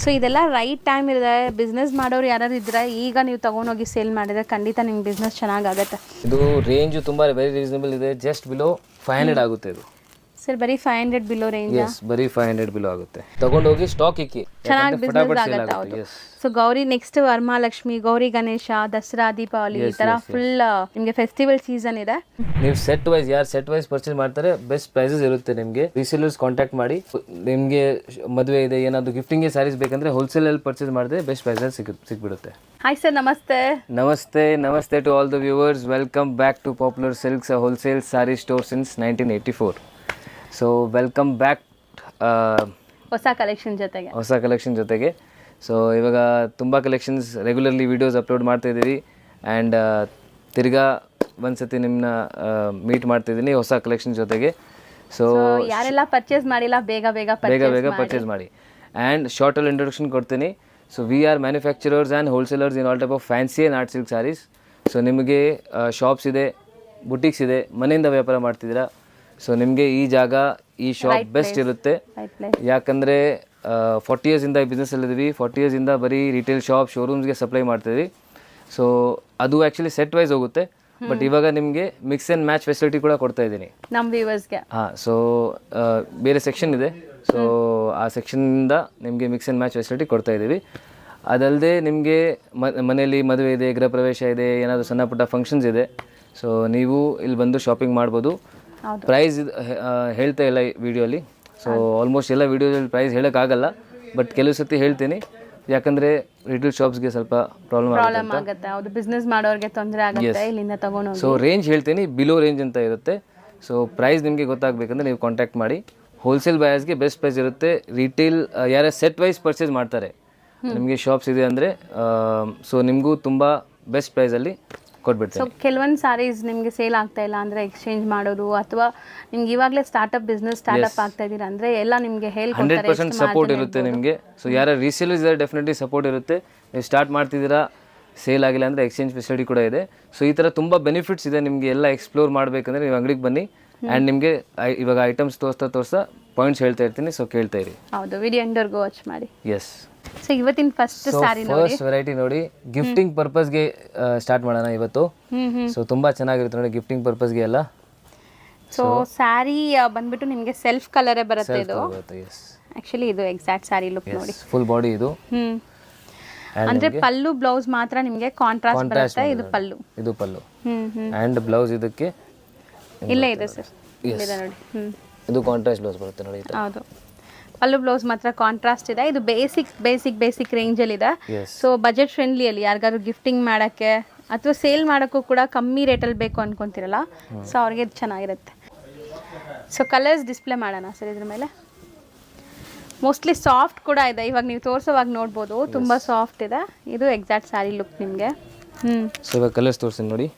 So ಇದೆಲ್ಲ right time ಇದೆ. Business ಮಾಡೋರು ಯಾರು ಇದ್ರೆ ಈಗ ನೀವು ತೊಗೊಂಡೋಗಿ ಸೇಲ್ ಮಾಡಿದ್ರೆ ಖಂಡಿತ ನಿಮ್ಗೆ ಬಿಸ್ನೆಸ್ ಚೆನ್ನಾಗಾಗುತ್ತೆ. ಇದು ರೇಂಜು ತುಂಬ ವೆರಿ ರೀಸನಬಲ್ ಇದೆ. ಜಸ್ಟ್ ಬಿಲೋ 500 ಆಗುತ್ತೆ ಇದು ಸರ್. ಬರೀ 500 ಬಿಲೋ ರೇಂಜ್? ಎಸ್, ಬರೀ 500 ಬಿಲೋ ಆಗುತ್ತೆ. ತಗೊಂಡೋಗಿ ಸ್ಟಾಕ್ ಇಕ್ಕಿ, ಚೆನ್ನಾಗಿ ಬಿಸ್ನೆಸ್ ಆಗುತ್ತೆ. ಹೌದು. ಸೊ ಗೌರಿ ನೆಕ್ಸ್ಟ್ ವರಮಹಾಲಕ್ಷ್ಮಿ, ಗೌರಿ ಗಣೇಶ, ದಸರಾ, ದೀಪಾವಳಿ ಈ ತರ ಫುಲ್ ನಿಮಗೆ ಫೆಸ್ಟಿವಲ್ ಸೀಸನ್ ಇದೆ. ನೀವು ಸೆಟ್ ವೈಸ್ ಯಾರು ಸೆಟ್ ವೈಸ್ ಪರ್ಚೇಸ್ ಮಾಡ್ತಾರೆ ಬೆಸ್ಟ್ ಪ್ರೈಸಸ್ ಇರುತ್ತೆ ನಿಮಗೆ. ರೀಸೇಲರ್ಸ್ ಕಾಂಟ್ಯಾಕ್ಟ್ ಮಾಡಿ, ನಿಮಗೆ ಮದುವೆ ಇದೆ ಏನಾದ್ರು ಗಿಫ್ಟಿಂಗ್ ಸ್ಯಾರೀಸ್ ಬೇಕಂದ್ರೆ ಹೋಲ್ಸೇಲ್ ಅಲ್ಲಿ ಪರ್ಚೇಸ್ ಮಾಡಿದ್ರೆ ಬೆಸ್ಟ್ ಪ್ರೈಸಸ್ ಸಿಕ್ಬಿಡುತ್ತೆ. ಹಾಯ್ ಸರ್, ನಮಸ್ತೆ. ನಮಸ್ತೆ to all the viewers. Welcome back to Popular Silks wholesale sari store since 1984. So welcome back ಹೊಸ ಕಲೆಕ್ಷನ್ ಜೊತೆಗೆ. ಸೊ ಇವಾಗ ತುಂಬ ಕಲೆಕ್ಷನ್ಸ್ ರೆಗ್ಯುಲರ್ಲಿ ವೀಡಿಯೋಸ್ ಅಪ್ಲೋಡ್ ಮಾಡ್ತಾ ಇದ್ದೀವಿ. ಆ್ಯಂಡ್ ತಿರ್ಗಾ ಒಂದ್ಸತಿ ನಿಮ್ಮನ್ನ ಮೀಟ್ ಮಾಡ್ತಿದ್ದೀನಿ ಹೊಸ ಕಲೆಕ್ಷನ್ ಜೊತೆಗೆ. ಸೊ ಯಾರೆಲ್ಲ ಪರ್ಚೇಸ್ ಮಾಡಿಲ್ಲ ಬೇಗ ಪರ್ಚೇಸ್ ಮಾಡಿ. ಆ್ಯಂಡ್ ಶಾರ್ಟಲ್ಲಿ ಇಂಟ್ರೊಡಕ್ಷನ್ ಕೊಡ್ತೀನಿ. So we are manufacturers and wholesalers in all type of fancy and art silk saris. So ನಿಮಗೆ ಶಾಪ್ಸ್ ಇದೆ, ಬುಟಿಕ್ಸ್ ಇದೆ, ಮನೆಯಿಂದ ವ್ಯಾಪಾರ ಮಾಡ್ತಿದ್ದೀರಾ, ಸೊ ನಿಮಗೆ ಈ ಜಾಗ, ಈ ಶಾಪ್ ಬೆಸ್ಟ್ ಇರುತ್ತೆ. ಯಾಕಂದರೆ 40 ಇಯರ್ಸಿಂದ ಈ ಬಿಸ್ನೆಸ್ಸಲ್ಲಿದ್ದೀವಿ. 40 ಇಯರ್ಸಿಂದ ಬರೀ ರಿಟೇಲ್ ಶಾಪ್, ಶೋರೂಮ್ಸ್ಗೆ ಸಪ್ಲೈ ಮಾಡ್ತಿದ್ವಿ. ಸೊ ಅದು ಆ್ಯಕ್ಚುಲಿ ಸೆಟ್ ವೈಸ್ ಹೋಗುತ್ತೆ. ಬಟ್ ಇವಾಗ ನಿಮಗೆ ಮಿಕ್ಸ್ ಆ್ಯಂಡ್ ಮ್ಯಾಚ್ ಫೆಸಿಲಿಟಿ ಕೂಡ ಕೊಡ್ತಾ ಇದ್ದೀನಿ ನಮ್ಮ ವ್ಯೂವರ್ಸ್ಗೆ. ಹಾಂ, ಸೊ ಬೇರೆ ಸೆಕ್ಷನ್ ಇದೆ. ಸೊ ಆ ಸೆಕ್ಷನ್ನಿಂದ ನಿಮಗೆ ಮಿಕ್ಸ್ ಆ್ಯಂಡ್ ಮ್ಯಾಚ್ ಫೆಸಿಲಿಟಿ ಕೊಡ್ತಾ ಇದ್ದೀವಿ. ಅದಲ್ಲದೆ ನಿಮಗೆ ಮನೆಯಲ್ಲಿ ಮದುವೆ ಇದೆ, ಗೃಹ ಪ್ರವೇಶ ಇದೆ, ಏನಾದರೂ ಸಣ್ಣ ಪುಟ್ಟ ಫಂಕ್ಷನ್ಸ್ ಇದೆ, ಸೊ ನೀವು ಇಲ್ಲಿ ಬಂದು ಶಾಪಿಂಗ್ ಮಾಡ್ಬೋದು. ಪ್ರೈಸ್ ಹೇಳ್ತಾ ಇಲ್ಲ ವಿಡಿಯೋಲಿ. ಸೊ ಆಲ್ಮೋಸ್ಟ್ ಎಲ್ಲ ವಿಡಿಯೋದಲ್ಲಿ ಪ್ರೈಸ್ ಹೇಳೋಕ್ಕಾಗಲ್ಲ, ಬಟ್ ಕೆಲವು ಸತಿ ಹೇಳ್ತೀನಿ. ಯಾಕಂದರೆ ರಿಟೇಲ್ ಶಾಪ್ಸ್ಗೆ ಸ್ವಲ್ಪ ಪ್ರಾಬ್ಲಮ್ ಆಗುತ್ತೆ. ಹೌದು, ಬಿಸ್ನೆಸ್ ಮಾಡೋರಿಗೆ ತೊಂದರೆ ಆಗುತ್ತೆ ಇಲ್ಲಿಂದ ತಗೊಂಡು. ಸೊ ರೇಂಜ್ ಹೇಳ್ತೀನಿ, ಬಿಲೋ ರೇಂಜ್ ಅಂತ ಇರುತ್ತೆ. ಸೊ ಪ್ರೈಸ್ ನಿಮಗೆ ಗೊತ್ತಾಗಬೇಕಂದ್ರೆ ನೀವು ಕಾಂಟ್ಯಾಕ್ಟ್ ಮಾಡಿ. ಹೋಲ್ಸೇಲ್ ಬಯರ್ಸ್ಗೆ ಬೆಸ್ಟ್ ಪ್ರೈಸ್ ಇರುತ್ತೆ. ರಿಟೇಲ್ ಯಾರು ಸೆಟ್ ವೈಸ್ ಪರ್ಚೇಸ್ ಮಾಡ್ತಾರೆ, ನಿಮಗೆ ಶಾಪ್ಸ್ ಇದೆ ಅಂದರೆ ಸೊ ನಿಮಗೂ ತುಂಬ ಬೆಸ್ಟ್ ಪ್ರೈಸಲ್ಲಿ ಕೊಟ್ಬಿಡ್ತೀನಿ. ಸೊ ಕೆಲವೊಂದು ಸಾರೀಸ್ ನಿಮಗೆ ಸೇಲ್ ಆಗ್ತಾ ಇಲ್ಲ ಅಂದರೆ ಎಕ್ಸ್ಚೇಂಜ್ ಮಾಡೋದು, ಅಥವಾ ನಿಮ್ಗೆ ಇವಾಗಲೇ ಬಿಸ್ನೆಸ್ ಸ್ಟಾರ್ಟ್ಅಪ್ ಆಗ್ತಾ ಇದ್ದೀರಾ ಅಂದರೆ ಎಲ್ಲ ನಿಮಗೆ ಹೇಳ್ಕೊಡ್ತಾರೆ. 100% ಸಪೋರ್ಟ್ ಇರುತ್ತೆ ನಿಮಗೆ. ಸೊ ಯಾರು ರೀಸೇಲರ್ಸ್ ಇದ್ದಾರೆ ಡೆಫಿನೆಟ್ಲಿ ಸಪೋರ್ಟ್ ಇರುತ್ತೆ. ನೀವು ಸ್ಟಾರ್ಟ್ ಮಾಡ್ತಿದ್ದೀರಾ, ಸೇಲ್ ಆಗಿಲ್ಲ ಅಂದರೆ ಎಕ್ಸ್ಚೇಂಜ್ ಫೆಸಿಲಿಟಿ ಕೂಡ ಇದೆ. ಸೊ ಈ ಥರ ತುಂಬ ಬೆನಿಫಿಟ್ಸ್ ಇದೆ. ನಿಮಗೆ ಎಲ್ಲ ಎಕ್ಸ್ಪ್ಲೋರ್ ಮಾಡಬೇಕಂದ್ರೆ ನೀವು ಅಂಗಡಿಗೆ ಬನ್ನಿ. ಆ್ಯಂಡ್ ನಿಮಗೆ ಇವಾಗ ಐಟಮ್ಸ್ ತೋರಿಸ್ತಾ ಪಾಯಿಂಟ್ಸ್ ಹೇಳ್ತಾ ಇರ್ತೀನಿ. ಸೊ ಕೇಳ್ತಾ ಇರಿ. ಹೌದು, ವಿಡಿಯೋ ಎಂಡವರೆಗೂ ವಾಚ್ ಮಾಡಿ. ಎಸ್. ಸೊ ಇವತ್ತಿನ ಫಸ್ಟ್ ವೆರೈಟಿ ನೋಡಿ, ಗಿಫ್ಟಿಂಗ್ ಪರ್ಪಸ್ಗೆ ಸ್ಟಾರ್ಟ್ ಮಾಡೋಣ ಇವತ್ತು. ಸೊ ತುಂಬಾ ಚೆನ್ನಾಗಿರುತ್ತೆ ನೋಡಿ ಗಿಫ್ಟಿಂಗ್ ಪರ್ಪಸ್ಗೆ ಎಲ್ಲ. ಸೊ ಸ್ಯಾರಿ ಬಂದ್ಬಿಟ್ಟು ನಿಮಗೆ ಸೆಲ್ಫ್ ಕಲರೇ ಬರುತ್ತೆ. ಇದು ಆಕ್ಚುಲಿ ಇದು ಎಕ್ಸಾಕ್ಟ್ ಸ್ಯಾರಿ ಲುಕ್ ನೋಡಿ. ಫುಲ್ ಬಾಡಿ ಇದು. ಅಂದ್ರೆ ಪಲ್ಲು ಬ್ಲೌಸ್ ಮಾತ್ರ ನಿಮಗೆ ಕಾಂಟ್ರಾಸ್ಟ್ ಬರುತ್ತೆ. ಇದು ಪಲ್ಲು. ಅಂಡ್ ಬ್ಲೌಸ್ ಇದಕ್ಕೆ ಇಲ್ಲೇ ಇದೆ ಸರ್, ಇದೆ ನೋಡಿ. ಇದು ಕಾಂಟ್ರಾಸ್ಟ್ ಬ್ಲೌಸ್ ಬರುತ್ತೆ ನೋಡಿ. ಹೌದು, ಪಲ್ಲು ಬ್ಲೌಸ್ ಮಾತ್ರ ಕಾಂಟ್ರಾಸ್ಟ್ ಇದೆ. ಇದು ಬೇಸಿಕ್ ರೇಂಜಲ್ಲಿ ಇದೆ. ಸೊ ಬಜೆಟ್ ಫ್ರೆಂಡ್ಲಿಯಲ್ಲಿ ಯಾರಿಗಾದ್ರು ಗಿಫ್ಟಿಂಗ್ ಮಾಡೋಕ್ಕೆ ಅಥವಾ ಸೇಲ್ ಮಾಡೋಕ್ಕೂ ಕೂಡ ಕಮ್ಮಿ ರೇಟಲ್ಲಿ ಬೇಕು ಅನ್ಕೊಂತಿರಲ್ಲ, ಸೊ ಅವ್ರಿಗೆ ಇದು ಚೆನ್ನಾಗಿರುತ್ತೆ. ಸೊ ಕಲರ್ಸ್ ಡಿಸ್ಪ್ಲೇ ಮಾಡೋಣ ಸರ್. ಇದ್ರ ಮೇಲೆ ಮೋಸ್ಟ್ಲಿ ಸಾಫ್ಟ್ ಕೂಡ ಇದೆ. ಇವಾಗ ನೀವು ತೋರಿಸೋವಾಗ ನೋಡ್ಬೋದು, ತುಂಬ ಸಾಫ್ಟ್ ಇದೆ. ಇದು ಎಕ್ಸಾಕ್ಟ್ ಸ್ಯಾರಿ ಲುಕ್ ನಿಮಗೆ. ಸೊ ಇವಾಗ ಕಲರ್ಸ್ ತೋರಿಸ್ತೀನಿ ನೋಡಿ.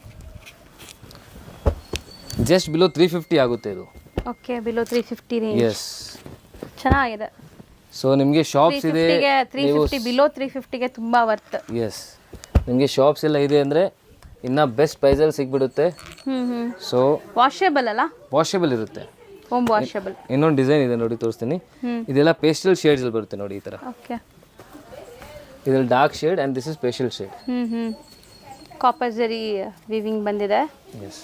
ಜಸ್ಟ್ ಬಿಲೋ 350 ಆಗುತ್ತೆ ಇದು. Okay, below 350 range. ಎಸ್, ಚೆನ್ನಾಗಿದೆ. ಸೊ ನಿಮಗೆ ಶಾಪ್ಸ್ ಇದೆ 350, ಬಿಲೋ 350ಗೆ ತುಂಬ ವರ್ತ್. ಎಸ್, ನಿಮಗೆ ಶಾಪ್ಸ್ ಎಲ್ಲ ಇದೆ ಅಂದರೆ ಇನ್ನು ಬೆಸ್ಟ್ ಪ್ರೈಸಲ್ಲಿ ಸಿಗ್ಬಿಡುತ್ತೆ. ಸೊ ವಾಷೇಬಲ್ ಅಲ್ಲ? ವಾಷೇಬಲ್ ಇರುತ್ತೆ, ಹೋಮ್ ವಾಷೇಬಲ್. ಇನ್ನೊಂದು ಡಿಸೈನ್ ಇದೆ ನೋಡಿ, ತೋರಿಸ್ತೀನಿ. ಇದೆಲ್ಲ ಪೇಸ್ಟಲ್ ಶೇಡ್ಸ್ ಬರುತ್ತೆ ನೋಡಿ ಈ ಥರ. ಓಕೆ, ಇದರಲ್ಲಿ dark shade and this is pastel shade. Copper ಜರಿ ವಿವಿಂಗ್ ಬಂದಿದೆ. ಎಸ್,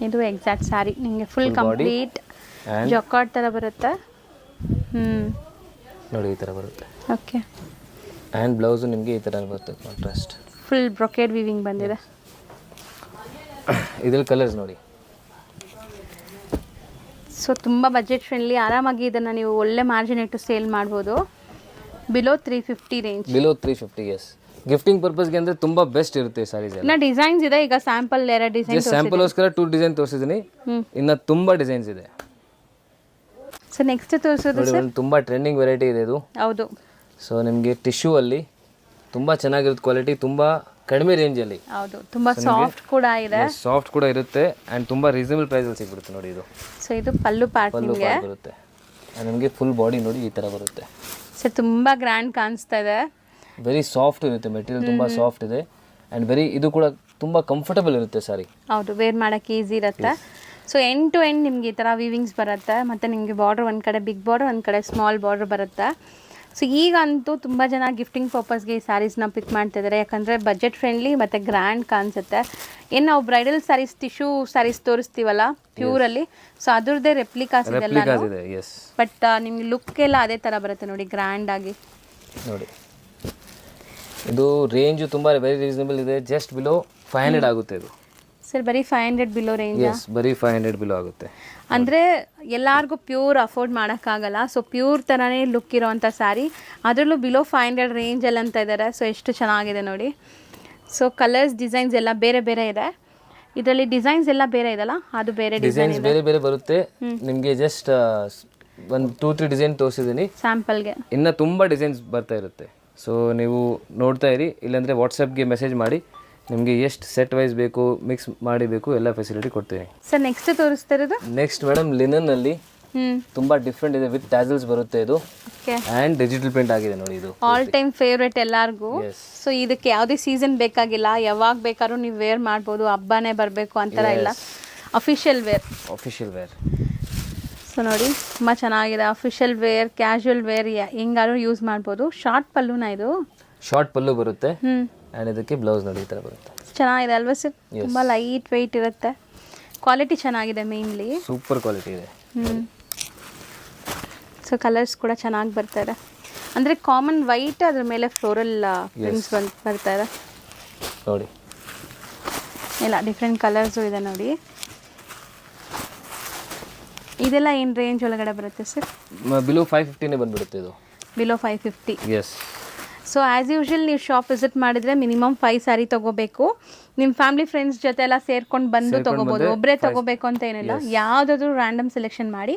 ಇದು ಎಕ್ಸಾಕ್ಟ್ ಸ್ಯಾರಿ ನಿಮಗೆ ಫುಲ್ ಕಂಪ್ಲೀಟ್ ಜಕಾರ್ಡ್ ಥರ ಬರುತ್ತೆ. ನೋಡಿ ಈ ಥರ ಬರುತ್ತೆ. ಓಕೆ, ಆ್ಯಂಡ್ ಬ್ಲೌಸು ನಿಮಗೆ ಈ ಥರ ಬರುತ್ತೆ ಕಾಂಟ್ರಾಸ್ಟ್. ಫುಲ್ ಬ್ರೊಕೇಡ್ ವಿವಿಂಗ್ ಬಂದಿದೆ. ಇದ್ರಲ್ಲಿ ಕಲರ್ಸ್ ನೋಡಿ. ಸೊ ತುಂಬ ಬಜೆಟ್ ಫ್ರೆಂಡ್ಲಿ, ಆರಾಮಾಗಿ ಇದನ್ನು ನೀವು ಒಳ್ಳೆ ಮಾರ್ಜಿನ್ ಇಟ್ಟು ಸೇಲ್ ಮಾಡ್ಬೋದು. Below 350 range. Below 350, yes. Gifting ಪರ್ಪಸ್ಗೆ ಅಂದರೆ ತುಂಬ ಬೆಸ್ಟ್ ಇರುತ್ತೆ ಸಾರೀಸ್. ಇನ್ನು ಡಿಸೈನ್ಸ್ ಇದೆ. ಈಗ ಸ್ಯಾಂಪಲ್ 2 ಡಿಸೈನ್, ಸ್ಯಾಂಪಲ್ಗೋಸ್ಕರ 2 ಡಿಸೈನ್ ತೋರಿಸಿದ್ದೀನಿ. ಇನ್ನು ತುಂಬ ಡಿಸೈನ್ಸ್ ಇದೆ. ಸೊ ನೆಕ್ಸ್ಟ್ ತೋರಿಸೋದು ಸರ್, ತುಂಬ ಟ್ರೆಂಡಿಂಗ್ ವೆರೈಟಿ ಇದೆ ಇದು. ಹೌದು. ಸೊ ನಿಮಗೆ ಟಿಶ್ಯೂ ಅಲ್ಲಿ ತುಂಬ ಚೆನ್ನಾಗಿರುತ್ತೆ ಕ್ವಾಲಿಟಿ, ತುಂಬ ಕಡಿಮೆ ರೇಂಜಲ್ಲಿ. ಹೌದು, ತುಂಬ ಸಾಫ್ಟ್ ಕೂಡ ಇದೆ. ಸಾಫ್ಟ್ ಕೂಡ ಇರುತ್ತೆ ಆ್ಯಂಡ್ ತುಂಬ ರೀಸನಬಲ್ ಪ್ರೈಸಲ್ಲಿ ಸಿಗ್ಬಿಡುತ್ತೆ ನೋಡಿ ಇದು. ಸೊ ಇದು ಪಲ್ಲು ಪಾರ್ಟ್ ಬರುತ್ತೆ. ನಿಮಗೆ ಫುಲ್ ಬಾಡಿ ನೋಡಿ ಈ ಥರ ಬರುತ್ತೆ. ಸೊ ತುಂಬ ಗ್ರ್ಯಾಂಡ್ ಕಾಣಿಸ್ತಾ ಇದೆ. ವೆರಿ ಸಾಫ್ಟ್ ಇರುತ್ತೆ, ಮೆಟೀರಿಯಲ್ ತುಂಬ ಸಾಫ್ಟ್ ಇದೆ ಆ್ಯಂಡ್ ವೆರಿ ಇದು ಕೂಡ ತುಂಬ ಕಂಫರ್ಟಬಲ್ ಇರುತ್ತೆ ಸಾರಿ. ಹೌದು, ವೇರ್ ಮಾಡೋಕ್ಕೆ ಈಸಿ ಇರುತ್ತೆ. ಸೊ ಎಂಡ್ ಟು ಎಂಡ್ ನಿಮ್ಗೆ ಈ ಥರ ವೀವಿಂಗ್ಸ್ ಬರುತ್ತೆ. ಮತ್ತು ನಿಮಗೆ ಬಾರ್ಡರ್ ಒಂದು ಕಡೆ ಬಿಗ್ ಬಾರ್ಡರ್, ಒಂದು ಕಡೆ ಸ್ಮಾಲ್ ಬಾರ್ಡರ್ ಬರುತ್ತೆ. ಸೊ ಈಗಂತೂ ತುಂಬ ಜನ ಗಿಫ್ಟಿಂಗ್ ಪರ್ಪಸ್ಗೆ ಈ ಸ್ಯಾರೀಸ್ನ ಪಿಕ್ ಮಾಡ್ತಿದ್ದಾರೆ, ಯಾಕಂದರೆ ಬಜೆಟ್ ಫ್ರೆಂಡ್ಲಿ ಮತ್ತು ಗ್ರ್ಯಾಂಡ್ ಕಾಣಿಸುತ್ತೆ. ಏನು ನಾವು ಬ್ರೈಡಲ್ ಸ್ಯಾರೀಸ್ ಟಿಶ್ಯೂ ಸ್ಯಾರೀಸ್ ತೋರಿಸ್ತೀವಲ್ಲ ಪ್ಯೂರಲ್ಲಿ, ಸೊ ಅದ್ರದ್ದೇ ರೆಪ್ಲಿಕಾಸ್ ಇದೆಲ್ಲ, ಇದೆ. ಎಸ್, ಬಟ್ ನಿಮ್ಗೆ ಲುಕ್ ಎಲ್ಲ ಅದೇ ಥರ ಬರುತ್ತೆ ನೋಡಿ, ಗ್ರ್ಯಾಂಡ್ ಆಗಿ. ನೋಡಿ ಇದು ರೇಂಜು ತುಂಬ ವೆರಿ ರೀಸನಬಲ್ ಇದೆ, ಜಸ್ಟ್ ಬಿಲೋ 500 ಆಗುತ್ತೆ ಇದು. ಸರ್ ಬರೀ 500 ಬಿಲೋ ರೇಂಜ್? ಎಸ್, ಬರೀ 500 ಬಿಲೋ ಆಗುತ್ತೆ. ಅಂದರೆ ಎಲ್ಲರಿಗೂ ಪ್ಯೂರ್ ಅಫೋರ್ಡ್ ಮಾಡೋಕ್ಕಾಗಲ್ಲ, ಸೊ ಪ್ಯೂರ್ ಥರನೇ ಲುಕ್ ಇರೋವಂಥ ಸ್ಯಾರಿ, ಅದರಲ್ಲೂ ಬಿಲೋ 500 ರೇಂಜಲ್ಲಿ ಅಂತ ಇದ್ದಾರೆ. ಸೊ ಎಷ್ಟು ಚೆನ್ನಾಗಿದೆ ನೋಡಿ. ಸೊ ಕಲರ್ಸ್ ಡಿಸೈನ್ಸ್ ಎಲ್ಲ ಬೇರೆ ಬೇರೆ ಇದೆ, ಇದರಲ್ಲಿ ಡಿಸೈನ್ಸ್ ಎಲ್ಲ ಬೇರೆ ಇದಲ್ಲ, ಅದು ಬೇರೆ ಡಿಸೈನ್ಸ್ ಬೇರೆ ಬೇರೆ ಬರುತ್ತೆ. ನಿಮಗೆ ಜಸ್ಟ್ ಒಂದು 2-3 ಡಿಸೈನ್ ತೋರಿಸಿದ್ದೀನಿ ಸ್ಯಾಂಪಲ್ಗೆ, ಇನ್ನು ತುಂಬ ಡಿಸೈನ್ಸ್ ಬರ್ತಾ ಇರುತ್ತೆ. ಸೊ ನೀವು ನೋಡ್ತಾ ಇರಿ, ಇಲ್ಲಾಂದರೆ ವಾಟ್ಸಪ್ಗೆ ಮೆಸೇಜ್ ಮಾಡಿ, ನಿಮಗೆ ಎಷ್ಟು ಸೆಟ್ ವೈಸ್ ಬೇಕು, ಮಿಕ್ಸ್ ಮಾಡಿ ಬೇಕು, ಎಲ್ಲ ಫೆಸಿಲಿಟಿ ಕೊಡ್ತೀನಿ. ಸರ್ ನೆಕ್ಸ್ಟ್ ತೋರಿಸ್ತಾ ಇರೋದು? ನೆಕ್ಸ್ಟ್ ಮೇಡಮ್ ಲಿನನ್ನಲ್ಲಿ ತುಂಬ ಡಿಫ್ರೆಂಟ್ ಇದೆ, ವಿತ್ ಟ್ಯಾಸಲ್ಸ್ ಬರುತ್ತೆ ಇದು, ಆ್ಯಂಡ್ ಡಿಜಿಟಲ್ ಪ್ರಿಂಟ್ ಆಗಿದೆ ನೋಡಿ. ಇದು ಆಲ್ ಟೈಮ್ ಫೇವ್ರೇಟ್ ಎಲ್ಲರಿಗೂ. ಸೊ ಇದಕ್ಕೆ ಯಾವುದೇ ಸೀಸನ್ ಬೇಕಾಗಿಲ್ಲ, ಯಾವಾಗ ಬೇಕಾದ್ರೂ ನೀವು ವೇರ್ ಮಾಡ್ಬೋದು, ಹಬ್ಬನೇ ಬರಬೇಕು ಅಂತರ ಇಲ್ಲ, ಅಫಿಷಿಯಲ್ ವೇರ್. ಸೊ ನೋಡಿ ತುಂಬ ಚೆನ್ನಾಗಿದೆ, ಅಫಿಷಿಯಲ್ ವೇರ್, ಕ್ಯಾಶುವಲ್ ವೇರ್, ಹೆಂಗಾದ್ರೂ ಯೂಸ್ ಮಾಡ್ಬೋದು. ಶಾರ್ಟ್ ಪಲ್ಲುನ ಇದು? ಶಾರ್ಟ್ ಪಲ್ಲು ಬರುತ್ತೆ, ಆ್ಯಂಡ್ ಇದಕ್ಕೆ ಬ್ಲೌಸ್ ನೋಡಿ ಈ ಥರ ಬರುತ್ತೆ. ಚೆನ್ನಾಗಿದೆ ಅಲ್ವಾ ಸರ್? ತುಂಬ ಲೈಟ್ ವೆಯ್ಟ್ ಇರುತ್ತೆ, ಕ್ವಾಲಿಟಿ ಚೆನ್ನಾಗಿದೆ, ಮೇನ್ಲಿ ಸೂಪರ್ ಕ್ವಾಲಿಟಿ ಇದೆ. ಸೊ ಕಲರ್ಸ್ ಕೂಡ ಚೆನ್ನಾಗಿ ಬರ್ತಾ ಇದೆ, ಅಂದರೆ ಕಾಮನ್ ವೈಟ್ ಅದ್ರ ಮೇಲೆ ಫ್ಲೋರಲ್ ಪ್ರಿಂಟ್ಸ್ ಬರ್ತಾ ಇದೆ ನೋಡಿ. ಇಲ್ಲ ಡಿಫ್ರೆಂಟ್ ಕಲರ್ಸು ಇದೆ ನೋಡಿ. ಇದೆಲ್ಲ ಏನು ರೇಂಜ್ ಒಳಗಡೆ ಬರುತ್ತೆ ಸರ್? ಬಿಲೋ 550 ಬಂದ್ಬಿಡುತ್ತೆ ಇದು. Below 550? Yes. So as usual ನೀವು ಶಾಪ್ ವಿಸಿಟ್ ಮಾಡಿದರೆ ಮಿನಿಮಮ್ 5 ಸ್ಯಾರಿ ತೊಗೋಬೇಕು. ನಿಮ್ಮ ಫ್ಯಾಮಿಲಿ ಫ್ರೆಂಡ್ಸ್ ಜೊತೆ ಎಲ್ಲ ಸೇರ್ಕೊಂಡು ಬಂದು ತೊಗೋಬೋದು, ಒಬ್ಬರೇ ತೊಗೋಬೇಕು ಅಂತ ಏನಿಲ್ಲ, ಯಾವುದಾದ್ರೂ ರ್ಯಾಂಡಮ್ ಸೆಲೆಕ್ಷನ್ ಮಾಡಿ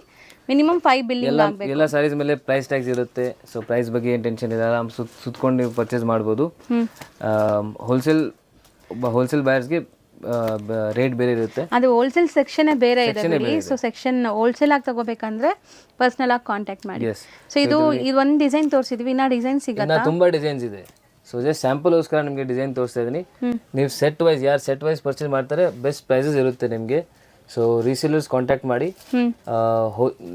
ಮಿನಿಮಮ್ 5 ಬಿಲ್ಲಿಂಗ್ ಆಗಬೇಕು. ಎಲ್ಲ ಸ್ಯಾರೀಸ್ ಮೇಲೆ ಪ್ರೈಸ್ ಟ್ಯಾಗ್ಸ್ ಇರುತ್ತೆ, ಸೊ ಪ್ರೈಸ್ ಬಗ್ಗೆ ಏನು ಟೆನ್ಷನ್ ಇಲ್ಲ, ಆರಾಮ್ ಸುತ್ಕೊಂಡು ನೀವು ಪರ್ಚೇಸ್ ಮಾಡ್ಬೋದು. ಹೋಲ್ಸೇಲ್ ಬಯರ್ಸ್ಗೆ ರೇಟ್ ಬೇರೆ ಇರುತ್ತೆ, ಅದು ಹೋಲ್ಸೇಲ್ ಸೆಕ್ಷನೇ ಬೇರೆ ಇದೆ ಬಿಡಿ. ಸೊ ಸೆಕ್ಷನ್ ಹೋಲ್ಸೇಲ್ ಆಗಿ ತಗೋಬೇಕಂದ್ರೆ ಪರ್ಸನಲ್ ಆಗಿ ಕಾಂಟ್ಯಾಕ್ಟ್ ಮಾಡಿ. ಸೊ ಇದು ಒಂದು ಡಿಸೈನ್ ತೋರಿಸಿದ್ವಿ, ಇನ್ನ ಡಿಸೈನ್ ಸಿಗತ್ತಾ? ತುಂಬಾ ಡಿಸೈನ್ಸ್ ಇದೆ. ಸೊ ಜಸ್ಟ್ ಸ್ಯಾಂಪಲ್ಗೋಸ್ಕರ ನಿಮಗೆ ಡಿಸೈನ್ ತೋರಿಸ್ತಾ ಇದ್ದೀನಿ. ನೀವು ಸೆಟ್ ವೈಸ್ ಯಾರು ಸೆಟ್ ವೈಸ್ ಪರ್ಚೇಸ್ ಮಾಡ್ತಾರೆ ಬೆಸ್ಟ್ ಪ್ರೈಸಸ್ ಇರುತ್ತೆ ನಿಮಗೆ. ಸೊ ರೀಸೇಲರ್ಸ್ ಕಾಂಟ್ಯಾಕ್ಟ್ ಮಾಡಿ,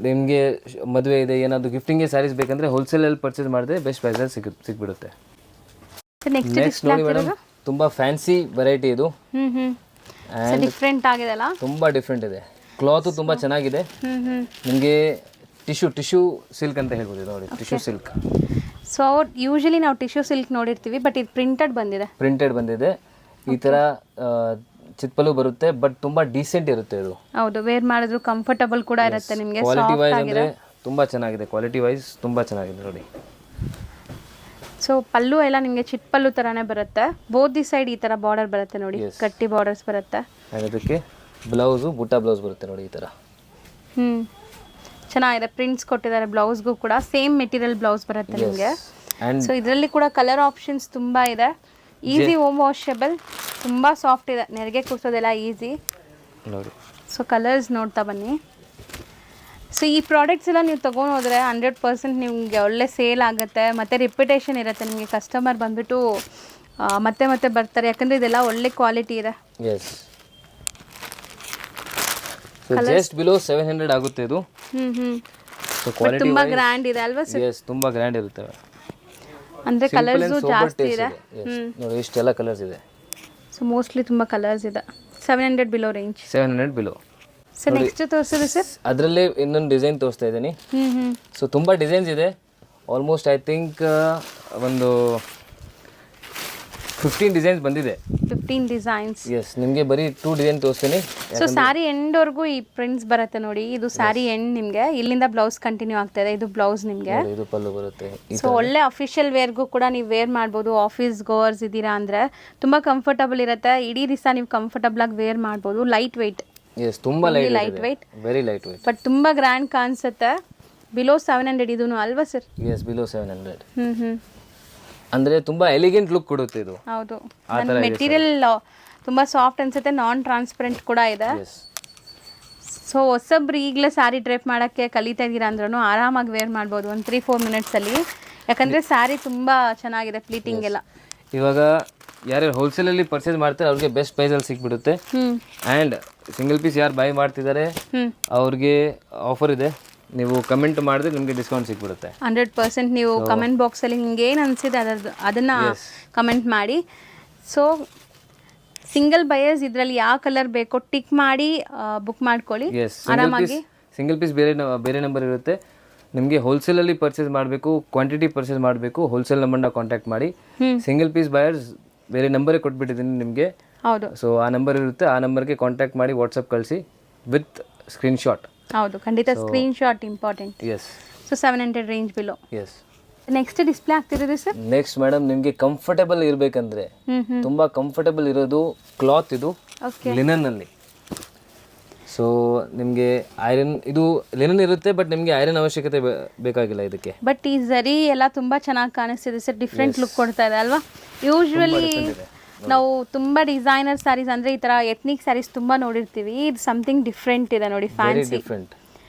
ನಿಮಗೆ ಮದುವೆ ಇದೆ, ಏನಾದರೂ ಗಿಫ್ಟಿಂಗ್ಗೆ ಸ್ಯಾರೀಸ್ ಬೇಕಂದ್ರೆ ಹೋಲ್ಸೇಲಲ್ಲಿ ಪರ್ಚೇಸ್ ಮಾಡಿದ್ರೆ ಬೆಸ್ಟ್ ಪ್ರೈಸಲ್ಲಿ ಸಿಕ್ಬಿಡುತ್ತೆ. ನೆಕ್ಸ್ಟ್ ನೋಡಿ ಮೇಡಮ್, ತುಂಬ ಫ್ಯಾನ್ಸಿ ವೆರೈಟಿ ಇದು, ಡಿಫ್ರೆಂಟ್ ಆಗಿದೆ ಅಲ್ಲ, ತುಂಬ ಡಿಫ್ರೆಂಟ್ ಇದೆ. ಕ್ಲಾತು ತುಂಬ ಚೆನ್ನಾಗಿದೆ, ನಿಮಗೆ ಟಿಶ್ಯೂ ಸಿಲ್ಕ್ ಅಂತ ಹೇಳ್ಬೋದು ನೋಡಿ, ಟಿಶ್ಯೂ ಸಿಲ್ಕ್. ಸೊ ಯೂಶಲಿ ನಾವು ಟಿಶ್ಯೂ ಸಿಲ್ಕ್ ನೋಡಿರ್ತೀವಿ, ಬಟ್ ಇದು ಪ್ರಿಂಟೆಡ್ ಬಂದಿದೆ. ಈ ಥರ ಚಿತ್ಪಲ್ಲು ಬರುತ್ತೆ, ಬಟ್ ತುಂಬ ಡೀಸೆಂಟ್ ಇರುತ್ತೆ ಇದು. ಹೌದು, ವೇರ್ ಮಾಡಿದ್ರು ಕಂಫರ್ಟಬಲ್ ಕೂಡ ಇರುತ್ತೆ ನಿಮಗೆ. ಕ್ವಾಲಿಟಿ ವೈಸ್ ಅಂದರೆ ತುಂಬ ಚೆನ್ನಾಗಿದೆ, ಕ್ವಾಲಿಟಿ ವೈಸ್ ತುಂಬ ಚೆನ್ನಾಗಿದೆ ನೋಡಿ. ಸೊ ಪಲ್ಲು ಎಲ್ಲ ನಿಮಗೆ ಚಿಟ್ಪಲ್ಲು ಥರನೇ ಬರುತ್ತೆ, ಬೋತ್ ದಿ ಸೈಡ್ ಈ ಥರ ಬಾರ್ಡರ್ ಬರುತ್ತೆ ನೋಡಿ, ಗಟ್ಟಿ ಬಾರ್ಡರ್ಸ್ ಬರುತ್ತೆ. ಅದಕ್ಕೆ ಬ್ಲೌಸು ಬುಟ್ಟ ಬ್ಲೌಸ್ ಬರುತ್ತೆ ನೋಡಿ ಈ ಥರ. ಚೆನ್ನಾಗಿದೆ, ಪ್ರಿಂಟ್ಸ್ ಕೊಟ್ಟಿದ್ದಾರೆ ಬ್ಲೌಸ್ಗೂ ಕೂಡ, ಸೇಮ್ ಮೆಟೀರಿಯಲ್ ಬ್ಲೌಸ್ ಬರುತ್ತೆ ನಿಮಗೆ. ಸೊ ಇದರಲ್ಲಿ ಕೂಡ ಕಲರ್ ಆಪ್ಷನ್ಸ್ ತುಂಬ ಇದೆ, ಈಸಿ ಹೋಮ್ ವಾಷಬಲ್, ತುಂಬ ಸಾಫ್ಟ್ ಇದೆ, ನೆರಿಗೆ ಕೂರ್ಸೋದೆಲ್ಲ ಈಸಿ ನೋಡಿ. ಸೊ ಕಲರ್ಸ್ ನೋಡ್ತಾ ಬನ್ನಿ. ಸೊ ಈ ಪ್ರಾಡಕ್ಟ್ಸ್ ಎಲ್ಲ ನೀವು ತೊಗೊಂಡು ಹೋದರೆ 100% ನಿಮಗೆ ಒಳ್ಳೆ ಸೇಲ್ ಆಗುತ್ತೆ, ಮತ್ತು ರಿಪ್ಯುಟೇಷನ್ ಇರುತ್ತೆ ನಿಮಗೆ. ಕಸ್ಟಮರ್ ಬಂದುಬಿಟ್ಟು ಮತ್ತೆ ಮತ್ತೆ ಬರ್ತಾರೆ, ಯಾಕಂದರೆ ಇದೆಲ್ಲ ಒಳ್ಳೆ ಕ್ವಾಲಿಟಿ ಇದೆ. ಎಸ್. ಸೊ ಜಸ್ಟ್ ಬಿಲೋ 700 ಆಗುತ್ತೆ ಇದು. ಸೊ ಕ್ವಾಲಿಟಿ ತುಂಬ ಗ್ರ್ಯಾಂಡ್ ಇದೆ ಅಲ್ವಾ ಸರ್? ಎಸ್, ತುಂಬ ಗ್ರ್ಯಾಂಡ್ ಇರುತ್ತೆ, ಅಂದರೆ ಕಲರ್ಸು ಜಾಸ್ತಿ ಇದೆ ನೋಡಿ, ಇಷ್ಟೆಲ್ಲ ಕಲರ್ಸ್ ಇದೆ. ಸೊ ಮೋಸ್ಟ್ಲಿ ತುಂಬ ಕಲರ್ಸ್ ಇದೆ. 700 below range. 700 below. Sir next ತೋರಿಸಿದೆ ಸರ್? ಅದರಲ್ಲೇ ಇನ್ನೊಂದು ಡಿಸೈನ್ ತೋರಿಸ್ತಾ ಇದ್ದೀನಿ. ಸೊ ತುಂಬ ಡಿಸೈನ್ಸ್ ಇದೆ, ಆಲ್ಮೋಸ್ಟ್ ಐ ಥಿಂಕ್ ಒಂದು 15 ಡಿಸೈನ್ಸ್ ಬಂದಿದೆ. 15 ಡಿಸೈನ್ಸ್? ಎಸ್, ನಿಮಗೆ ಬರೀ 2 ಡಿಸೈನ್ ತೋರಿಸ್ತೀನಿ. ಸೊ ಸ್ಯಾರಿ ಎಂಡ್ವರೆಗೂ ಈ ಪ್ರಿಂಟ್ಸ್ ಬರುತ್ತೆ ನೋಡಿ, ಇದು ಸ್ಯಾರಿ ಎಂಡ್ ನಿಮಗೆ, ಇಲ್ಲಿಂದ ಬ್ಲೌಸ್ ಕಂಟಿನ್ಯೂ ಆಗ್ತಾ ಇದೆ, ಇದು ಬ್ಲೌಸ್ ನಿಮಗೆ, ಇದು ಪಲ್ಲು ಬರುತ್ತೆ. ಸೊ ಒಳ್ಳೆ ಅಫಿಷಿಯಲ್ ವೇರ್ಗೂ ಕೂಡ ನೀವು ವೇರ್ ಮಾಡ್ಬೋದು. ಆಫೀಸ್ ಗೋವರ್ಸ್ ಇದ್ದೀರಾ ಅಂದರೆ ತುಂಬ ಕಂಫರ್ಟಬಲ್ ಇರುತ್ತೆ, ಇಡೀ ದಿವಸ ನೀವು ಕಂಫರ್ಟಬಲ್ ಆಗಿ ವೇರ್ ಮಾಡ್ಬೋದು. Light weight. ಎಸ್, ತುಂಬ light weight, very light weight, but ತುಂಬ ಗ್ರ್ಯಾಂಡ್ ಕಾಣಿಸುತ್ತೆ. ಬಿಲೋ 700 ಇದೂ ಅಲ್ವಾ ಸರ್? S, below 700. ಅಂದರೆ ತುಂಬ ಎಲಿಗೆಂಟ್ ಲುಕ್ ಕೊಡುತ್ತೆ ಇದು. ಹೌದು, ಮೆಟೀರಿಯಲ್ ತುಂಬ ಸಾಫ್ಟ್ ಅನ್ಸುತ್ತೆ, ನಾನ್ ಟ್ರಾನ್ಸ್ಪರೆಂಟ್ ಕೂಡ ಇದೆ. ಸೊ ಹೊಸಬ್ರು ಈಗಲೇ ಸ್ಯಾರಿ ಡ್ರೇಪ್ ಮಾಡೋಕ್ಕೆ ಕಲಿತಾ ಇದ್ದೀರಾ ಅಂದ್ರೂ ಆರಾಮಾಗಿ ವೇರ್ ಮಾಡ್ಬೋದು ಒಂದು 3-4 ಮಿನಿಟ್ಸಲ್ಲಿ, ಯಾಕಂದರೆ ಸ್ಯಾರಿ ತುಂಬ ಚೆನ್ನಾಗಿದೆ, ಪ್ಲೀಟಿಂಗ್ ಎಲ್ಲ. ಇವಾಗ ಯಾರ್ಯಾರು ಹೋಲ್ಸೇಲಲ್ಲಿ ಪರ್ಚೇಸ್ ಮಾಡ್ತಾರೆ ಅವ್ರಿಗೆ ಬೆಸ್ಟ್ ಪ್ರೈಸಲ್ಲಿ ಸಿಕ್ಬಿಡುತ್ತೆ. ಆ್ಯಂಡ್ ಸಿಂಗಲ್ ಪೀಸ್ ಯಾರು ಬೈ ಮಾಡ್ತಿದ್ದಾರೆ ಅವ್ರಿಗೆ ಆಫರ್ ಇದೆ, ನೀವು ಕಮೆಂಟ್ ಮಾಡಿದ್ರೆ ನಿಮಗೆ ಡಿಸ್ಕೌಂಟ್ ಸಿಕ್ಬಿಡುತ್ತೆ. 100% ನೀವು ಕಮೆಂಟ್ ಬಾಕ್ಸಲ್ಲಿ ನಿಮ್ಗೆ ಏನು ಅನಿಸಿದೆ ಅದನ್ನು ಕಮೆಂಟ್ ಮಾಡಿ. ಸೊ ಸಿಂಗಲ್ ಬಯರ್ಸ್ ಇದರಲ್ಲಿ ಯಾವ ಕಲರ್ ಬೇಕೋ ಟಿಕ್ ಮಾಡಿ ಬುಕ್ ಮಾಡ್ಕೊಳ್ಳಿ ಆರಾಮಾಗಿ. ಸಿಂಗಲ್ ಪೀಸ್ ಬೇರೆ ನಂಬರ್ ಇರುತ್ತೆ. ನಿಮಗೆ ಹೋಲ್ಸೇಲಲ್ಲಿ ಪರ್ಚೇಸ್ ಮಾಡಬೇಕು, ಕ್ವಾಂಟಿಟಿ ಪರ್ಚೇಸ್ ಮಾಡಬೇಕು, ಹೋಲ್ಸೇಲ್ ನಂಬರ್ನ ಕಾಂಟ್ಯಾಕ್ಟ್ ಮಾಡಿ. ಸಿಂಗಲ್ ಪೀಸ್ ಬಯರ್ಸ್ ಬೇರೆ ನಂಬರೇ ಕೊಟ್ಬಿಟ್ಟಿದ್ದೀನಿ ನಿಮಗೆ. ಹೌದು. ಸೊ ಆ ನಂಬರ್ ಇರುತ್ತೆ, ಆ ನಂಬರ್ಗೆ ಕಾಂಟ್ಯಾಕ್ಟ್ ಮಾಡಿ ವಾಟ್ಸಪ್ ಕಳಿಸಿ ವಿತ್ ಸ್ಕ್ರೀನ್ಶಾಟ್. ಹೌದು, ಖಂಡಿತ screenshot important. Yes. So 700 range below. Yes. Next display ಆಗ್ತಿರೋದು ಸರ್. ನೆಕ್ಸ್ಟ್ ಮೇಡಮ್ ನಿಮಗೆ ಕಂಫರ್ಟಬಲ್ ಇರಬೇಕಂದ್ರೆ ತುಂಬ ಕಂಫರ್ಟಬಲ್ ಇರೋದು ಕ್ಲಾತ್ ಇದು ಲಿನನ್ನಲ್ಲಿ. ಸೊ ನಿಮಗೆ ಐರನ್ ಇದು ಲಿನನ್ ಇರುತ್ತೆ, ಬಟ್ ನಿಮಗೆ ಐರನ್ ಅವಶ್ಯಕತೆ ಬೇಕಾಗಿಲ್ಲ ಇದಕ್ಕೆ. ಬಟ್ ಈ ಝರಿ ಎಲ್ಲ ತುಂಬ ಚೆನ್ನಾಗಿ ಕಾಣಿಸ್ತಿದೆ ಸರ್, ಡಿಫ್ರೆಂಟ್ ಲುಕ್ ಕೊಡ್ತಾ ಇದೆ ಅಲ್ವಾ. ಯೂಶ್ವಲಿ ನಾವು ತುಂಬ ಡಿಸೈನರ್ ಸ್ಯಾರೀಸ್ ಅಂದರೆ ಈ ಥರ ಎತ್ನಿಕ್ ಸ್ಯಾರೀಸ್ ತುಂಬ ನೋಡಿರ್ತೀವಿ. ಇದು ಸಮಥಿಂಗ್ ಡಿಫ್ರೆಂಟ್ ಇದೆ ನೋಡಿ, ಫ್ಯಾನ್ಸಿ ಡಿಫ್ರೆಂಟ್.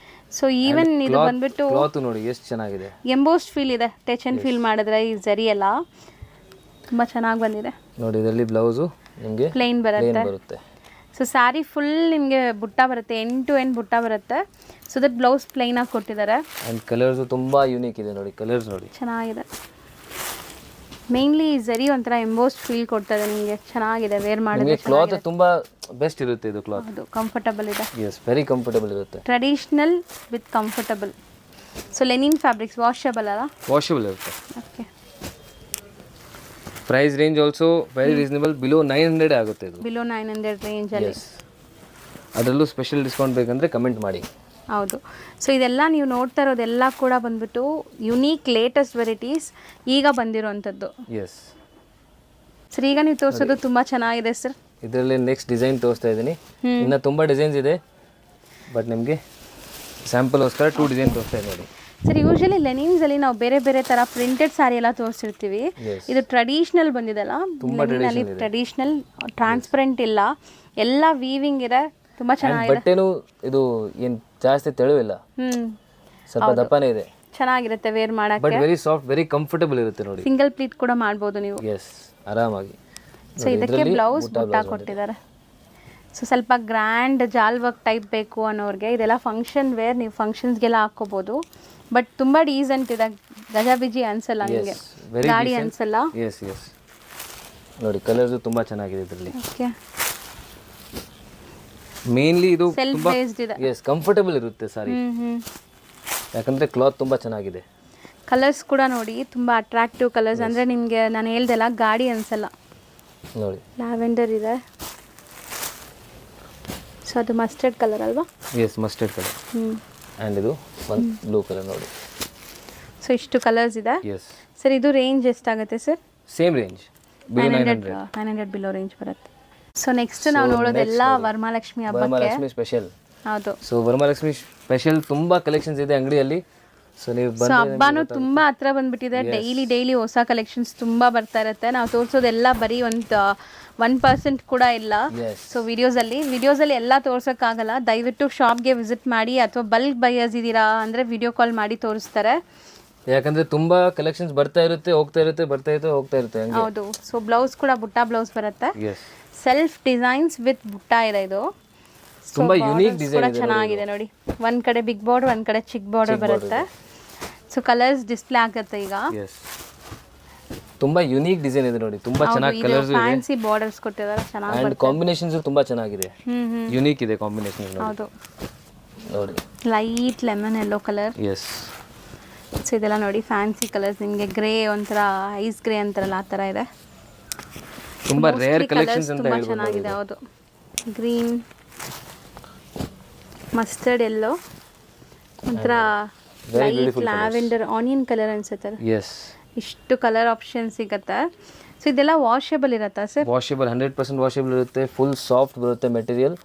ಸೊ ಈವನ್ ಇದು ಬಂದ್ಬಿಟ್ಟು ಕ್ಲಾತ್ ನೋಡಿ ಎಷ್ಟು ಚೆನ್ನಾಗಿದೆ, ಎಂಬೋಸ್ಡ್ ಫೀಲ್ ಇದೆ. ಟಚ್ ಅಂಡ್ ಫೀಲ್ ಮಾಡಿದ್ರೆ ಈ ಝರಿ ಎಲ್ಲ ತುಂಬ ಚೆನ್ನಾಗಿ ಬಂದಿದೆ ನೋಡಿ. ಇದರಲ್ಲಿ ಬ್ಲೌಸು ನಿಮಗೆ ಪ್ಲೇನ್ ಬರುತ್ತೆ. ಸೊ ಸ್ಯಾರಿ ಫುಲ್ ನಿಮಗೆ ಬುಟ್ಟ ಬರುತ್ತೆ, ಎಂಡ್ ಟು ಎಂಡ್ ಬುಟ್ಟ ಬರುತ್ತೆ. ಸೊ ದಟ್ ಬ್ಲೌಸ್ ಪ್ಲೇನ್ ಆಗಿ ಕೊಟ್ಟಿದ್ದಾರೆ. ಆ್ಯಂಡ್ ಕಲರ್ಸು ತುಂಬ ಯೂನಿಕ್ ಇದೆ ನೋಡಿ, ಕಲರ್ಸ್ ನೋಡಿ ಚೆನ್ನಾಗಿದೆ. ಮೇನ್ಲಿ ಝರಿ ಒಂಥರ ಎಂಬೋಸ್ಡ್ ಫೀಲ್ ಕೊಡ್ತದೆ ನಿಮಗೆ, ಚೆನ್ನಾಗಿದೆ ವೇರ್ ಮಾಡಿದ್ರೆ. ಕ್ಲಾತ್ ತುಂಬ ಬೆಸ್ಟ್ ಇರುತ್ತೆ ಇದು ಕ್ಲಾತ್. ಹೌದು, ಕಂಫರ್ಟಬಲ್ ಇದೆ. ಎಸ್, ವೆರಿ ಕಂಫರ್ಟಬಲ್ ಇರುತ್ತೆ. Traditional with comfortable. So linen fabrics washable ಅಲ್ಲ? ವಾಷಬಲ್ ಇರುತ್ತೆ. Okay. Price range also very reasonable, below 900 ಆಗುತ್ತೆ ಇದು. ಬಿಲೋ 900 ರೇಂಜಲ್ಲಿ. ಅದರಲ್ಲೂ ಸ್ಪೆಷಲ್ ಡಿಸ್ಕೌಂಟ್ ಬೇಕಂದರೆ ಕಮೆಂಟ್ ಮಾಡಿ. ಹೌದು. ಸೊ ಇದೆಲ್ಲ ನೀವು ನೋಡ್ತಾ ಇರೋದೆಲ್ಲ ಕೂಡ ಬಂದ್ಬಿಟ್ಟು ಯುನೀಕ್ ಲೇಟೆಸ್ಟ್ ವೆರೈಟೀಸ್ ಈಗ ಬಂದಿರೋವಂಥದ್ದು. ಎಸ್ ಸರ್, ಈಗ ನೀವು ತೋರಿಸೋದು ತುಂಬ ಚೆನ್ನಾಗಿದೆ ಸರ್. ಇದರಲ್ಲಿ ನೆಕ್ಸ್ಟ್ ಡಿಸೈನ್ ತೋರಿಸ್ತಾ ಇದ್ದೀನಿ. ಇನ್ನು ತುಂಬ ಡಿಸೈನ್ಸ್ ಇದೆ, ಬಟ್ ನಿಮಗೆ ಸ್ಯಾಂಪಲ್ಗೋಸ್ಕರ 2 ಡಿಸೈನ್ ತೋರಿಸ್ತಾ ಇದ್ದೀನಿ. ಸರ್, ಯೂಶಲಿ ಲೆನಿನ್ಸಲ್ಲಿ ನಾವು ಬೇರೆ ಬೇರೆ ಥರ ಪ್ರಿಂಟೆಡ್ ಸ್ಯಾರಿ ಎಲ್ಲ ತೋರಿಸಿರ್ತೀವಿ. ಇದು ಟ್ರೆಡಿಷ್ನಲ್ ಬಂದಿದೆಲ್ಲ, ಲೆನಿನಲ್ಲಿ ಟ್ರೆಡಿಷ್ನಲ್, ಟ್ರಾನ್ಸ್ಪರೆಂಟ್ ಇಲ್ಲ, ಎಲ್ಲ ವೀವಿಂಗ್ ಇದೆ, ತುಂಬ ಚೆನ್ನಾಗಿದೆ. ಬಟ್ಟೆನೂ ಇದು ಏನು ಜಾಸ್ತಿ ತೆಳುವಿಲ್ಲ, ಸ್ವಲ್ಪ ದಪ್ಪನೇ ಇದೆ, ಚೆನ್ನಾಗಿರುತ್ತೆ ವೇರ್ ಮಾಡಕ್ಕೆ. But very soft, very comfortable ಇರುತ್ತೆ ನೋಡಿ. ಸಿಂಗಲ್ ಪ್ಲೀಟ್ ಕೂಡ ಮಾಡ್ಬೋದು ನೀವು. ಎಸ್, ಆರಾಮಾಗಿ. ಸೊ ಇದಕ್ಕೆ ಬ್ಲೌಸ್ ಬುಟ್ಟ ಕೊಟ್ಟಿದ್ದಾರೆ. ಸೊ ಸ್ವಲ್ಪ ಗ್ರ್ಯಾಂಡ್ ಜಾಲ್ ವರ್ಕ್ ಟೈಪ್ ಬೇಕು ಅನ್ನೋರಿಗೆ ಇದೆಲ್ಲ ಫಂಕ್ಷನ್ ವೇರ್, ನೀವು ಫಂಕ್ಷನ್ಸ್ಗೆಲ್ಲ ಹಾಕ್ಕೋಬೋದು. ಬಟ್ ತುಂಬ ಡೀಸೆಂಟ್ ಇದೆ, ಗಜಾಬಿಜಿ ಅನ್ಸಲ್ಲ ನಿಮಗೆ, ಗಾಡಿ ಅನ್ಸಲ್ಲ. ಎಸ್ ಎಸ್ ನೋಡಿ, ಕಲರ್ಸ್ ತುಂಬ ಚೆನ್ನಾಗಿದೆ ಇದರಲ್ಲಿ. ಓಕೆ. ಮೇನ್ಲಿ ಇದು ಸೆಲ್ಫ್ ಬೇಸ್ಡ್ ಇದೆ. ಎಸ್, ಕಂಫರ್ಟಬಲ್ ಇರುತ್ತೆ ಸಾರಿ, ಯಾಕಂದ್ರೆ ಕ್ಲಾತ್ ತುಂಬ ಚೆನ್ನಾಗಿದೆ. ಕಲರ್ಸ್ ಕೂಡ ನೋಡಿ ತುಂಬ ಅಟ್ರಾಕ್ಟಿವ್ ಕಲರ್ಸ್, ಅಂದರೆ ನಿಮಗೆ ನಾನು ಹೇಳ್ದೆಲ್ಲ ಗಾಡಿ ಅನ್ಸಲ್ಲ ನೋಡಿ. ಲ್ಯಾವೆಂಡರ್ ಇದೆ. ಸೊ ಅದು ಮಸ್ಟರ್ಡ್ ಕಲರ್ ಅಲ್ವಾ? Yes, mustard colour. ಆ್ಯಂಡ್ ಇದು ಒಂದು ಬ್ಲೂ ಕಲರ್ ನೋಡಿ. ಸೊ ಇಷ್ಟು ಕಲರ್ಸ್ ಇದೆ. ಎಸ್ ಸರ್, ಇದು ರೇಂಜ್ ಎಷ್ಟಾಗುತ್ತೆ sir? Same range, 900 below range ಬರುತ್ತೆ. ಸೊ ನೆಕ್ಸ್ಟ್ ನಾವು ನೋಡೋದೆಲ್ಲ ವರಮಹಾಲಕ್ಷ್ಮಿ ಹಬ್ಬಕ್ಕೆ. ವರಮಹಾಲಕ್ಷ್ಮಿ ಸ್ಪೆಷಲ್. ಹೌದು. ಸೊ ವರಮಹಾಲಕ್ಷ್ಮಿ ಸ್ಪೆಷಲ್ ತುಂಬ ಕಲೆಕ್ಷನ್ಸ್ ಇದೆ ಅಂಗಡಿಯಲ್ಲಿ. ಸೊ ನೀವು ಸೊ ಹಬ್ಬನೂ ತುಂಬ ಹತ್ರ ಬಂದ್ಬಿಟ್ಟಿದೆ. ಡೈಲಿ ಹೊಸ ಕಲೆಕ್ಷನ್ಸ್ ತುಂಬ ಬರ್ತಾ ಇರುತ್ತೆ. ನಾವು ತೋರಿಸೋದೆಲ್ಲ ಬರೀ 1% ಕೂಡ ಇಲ್ಲ. ಸೊ ವಿಡಿಯೋಸಲ್ಲಿ ಎಲ್ಲ ತೋರ್ಸೋಕ್ಕಾಗಲ್ಲ. ದಯವಿಟ್ಟು ಶಾಪ್ಗೆ ವಿಸಿಟ್ ಮಾಡಿ, ಅಥವಾ ಬಲ್ಕ್ ಬೈಯರ್ಸ್ ಇದ್ದೀರಾ ಅಂದರೆ ವಿಡಿಯೋ ಕಾಲ್ ಮಾಡಿ ತೋರಿಸ್ತಾರೆ. ಯಾಕಂದ್ರೆ ತುಂಬಾ ಕಲೆಕ್ಷನ್ಸ್ ಬರ್ತಾ ಇರುತ್ತೆ, ಹೋಗ್ತಾ ಇರುತ್ತೆ, ಬರ್ತಾ ಇರುತ್ತೆ, ಹೋಗ್ತಾ ಇರುತ್ತೆ. ಹೌದು. ಸೊ ಬ್ಲೌಸ್ ಕೂಡ ಬುಟ್ಟ ಬ್ಲೌಸ್ ಬರುತ್ತೆ. ಸೆಲ್ಫ್ ಡಿಸೈನ್ಸ್ ವಿತ್ ಬುಟ್ಟ ಇದೆ ಇದು. ತುಂಬಾ ಯೂನಿಕ್ ಡಿಸೈನ್ ಇದೆ, ಚೆನ್ನಾಗಿದೆ ನೋಡಿ. ಒಂದ್ ಕಡೆ ಬಿಗ್ ಬಾರ್ಡರ್, ಒಂದ್ ಕಡೆ ಚಿಕ್ಕ ಬಾರ್ಡರ್ ಬರುತ್ತೆ. ಸೊ ಕಲರ್ಸ್ ಡಿಸ್ಪ್ಲೇ ಆಗುತ್ತೆ ಈಗ. ತುಂಬಾ ಯೂನಿಕ್ ಡಿಸೈನ್ ಇದೆ ನೋಡಿ, ತುಂಬಾ ಚೆನ್ನಾಗಿ ಕಲರ್ಸ್ ಇದೆ, ಫ್ಯಾನ್ಸಿ ಬಾರ್ಡರ್ಸ್ ಕೊಟ್ಟಿದ್ದಾರೆ, ಚೆನ್ನಾಗಿ ಅಂಡ್ ಕಾಂಬಿನೇಷನ್ಸ್ ತುಂಬಾ ಚೆನ್ನಾಗಿದೆ, ಯೂನಿಕ್ ಇದೆ ಕಾಂಬಿನೇಷನ್. ಹೌದು ನೋಡಿ, light lemon yellow colour. Yes. So ಇದೆಲ್ಲ ನೋಡಿ ಫ್ಯಾನ್ಸಿ ಕಲರ್ಸ್, ನಿಮಗೆ ಗ್ರೇ ಒಂಥರ ಐಸ್ ಗ್ರೇ ಅಂತಾರಲ್ಲ ಆ ಥರ ಇದೆ. ತುಂಬಾ ರೇರ್ ಕಲೆಕ್ಷನ್ಸ್ ಅಂತ ತುಂಬಾ ಚೆನ್ನಾಗಿದೆ. ಹೌದು, ಗ್ರೀನ್, ಮಸ್ಟರ್ಡ್ ಯೆಲ್ಲೋ, ಒಂಥರ ಲೈಟ್ ಲ್ಯಾವೆಂಡರ್, ಆನಿಯನ್ ಕಲರ್ ಅನ್ಸುತ್ತೆ. ಎಸ್, ಇಷ್ಟು ಕಲರ್ ಆಪ್ಷನ್ ಸಿಗುತ್ತೆ. ಸೊ ಇದೆಲ್ಲ ವಾಷೇಬಲ್ ಇರುತ್ತಾ ಸರ್? ವಾಷೇಬಲ್, 100% ವಾಷೇಬಲ್ ಇರುತ್ತೆ. ಫುಲ್ ಸಾಫ್ಟ್ ಬರುತ್ತೆ material.